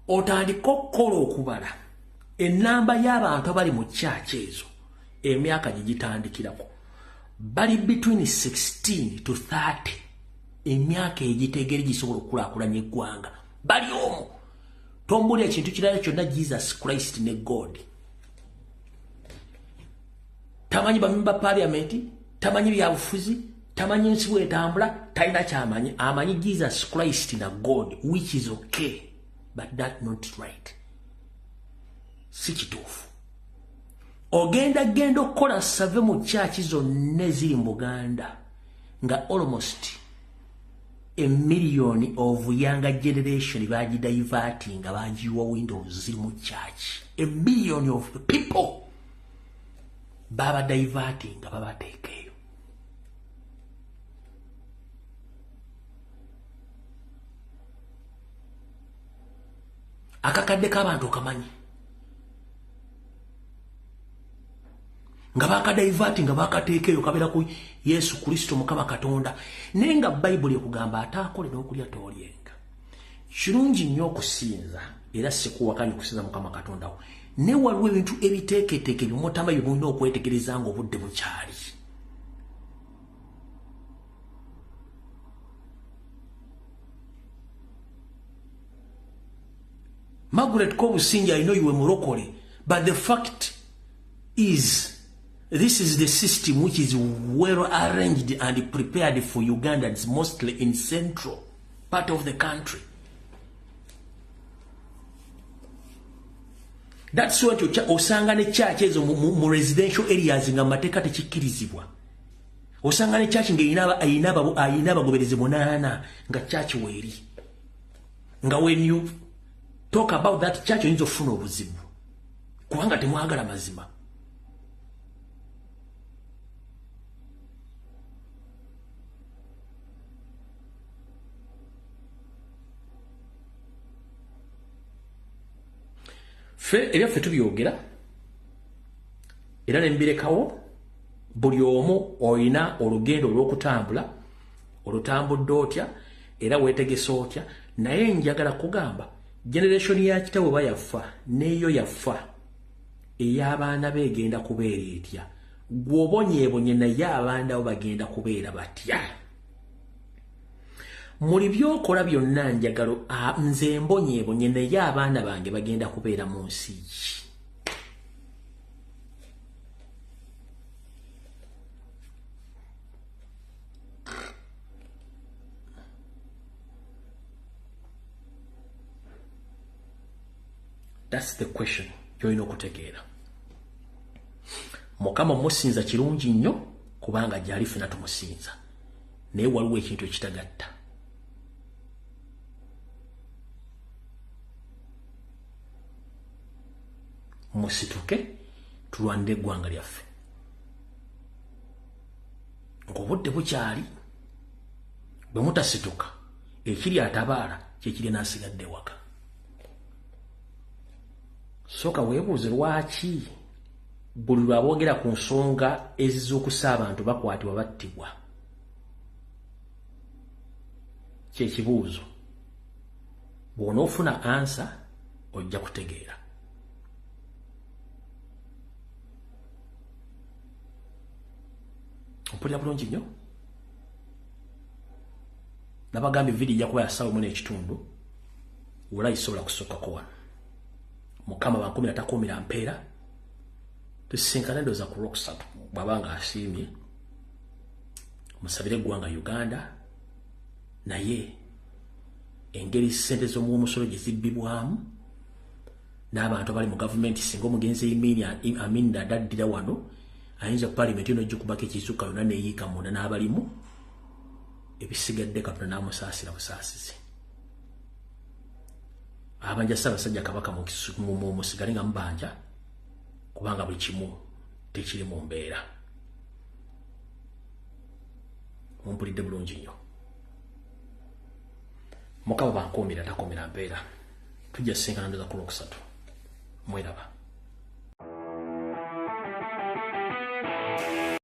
otandika okukola okubala ennamba y'abantu abali mu church ezo emyaka gye gitandikirako. Bali between 16 to 30 emyaka egitegere gisobola okukulaakulanya eggwanga. Bali omwo tombulira ekintu kirala kyonna Jesus Christ ne God. Tamanyi bamemba parliament, tamanyi byabufuzi, tamanyi nsi bwetambula, talina kyamanyi. Amanyi Jesus Christ na God, which is okay, but that not right. Si kituufu. Ogenda okukola save mu church zonna eziri mu Buganda nga almost a million of younger generation bagidiverting nga bagiwa windows ziri mu church. A million of people baba diverting nga babateekeyo. Akakadde k'abantu okamanyi nga bakadiverting nga bakateekeyo kabera ku Yesu Kristo Mukama Katonda. Nenga Bible ekugamba ataakole n'okulya toolyenga. Kirungi nnyo okusinza era sikuwakanya okusinza Mukama Katonda wo. Ne waliwo ebintu ebiteeketeeke by'omutama bye mulina okwetegereza nga obudde bukyali. Margaret Kobusinja, I know you were Morocco, but the fact is this is the system which is well arranged and prepared for Ugandans, mostly in central part of the country. That's what osanga ne church ezo mu residential areas nga mateka tekikirizibwa. Osanga ne church nga ayina bagoberezi munana nga church weri. Nga when you talk about that church oyinza ofuna obuzibu kubanga temwagala mazima. Fe ebyaffe tubyogera era nembirekawo buli omu oyina olugendo olw'okutambula olutambudde otya era weetegese otya, naye njagala kugamba generation ya kitawe bayafa neyo yafa ey'abaana begenda kubeera etya, gw'obonyeebonye naye abaana bo bagenda kubeera batya. Muri byokola byonna njagalo nze mbonyeebonye naye abaana bange bagenda kubeera mu nsi ki. That's the question gy'olina okutegeera. Mukama musinza kirungi nnyo kubanga gyali ffena tumusinza, naye waliwo ekintu ekitagatta. Musituke tulwanire eggwanga lyaffe. Ng'obudde bukyali, bwe mutasituka ekiri atabaala kyekiri n'asigadde waka. Soka weebuuze lwaki buli lwabogera ku nsonga ezizuukusa abantu bakwatibwa battibwa. Kyekibuuzo. Bw'onoofuna ansa ojja kutegeera. Mpulira bulungi nnyo. Nabagambye video ijja kuba ya ssaawa emu n'ekitundu. Wala isobola kusookako wano. Mukama bankumi atakuumira mpeera. Tusisinkana ndowooza ku Lwokusatu bw'aba nga asiimye. Musabire eggwanga Uganda. Naye engeri ssente z'omuwumusolo gye zibbibwamu n'abantu abali mu gavumenti singa omugenzi Amin adaddira wano ayinza parliament eno gikubako ekizuka yonna neeyiika munda n'abalimu ebisigadde Katonda n'amusaasira busaasizi. Abanja Ssaabasajja Kabaka musigale nga mubanja kubanga buli kimu tekiri mu mbeera. Mumpulidde bulungi nnyo. Mukama bankuumira takuumira mpeera. Tujja sisinkana ndowooza ku Lwokusatu. Mweraba.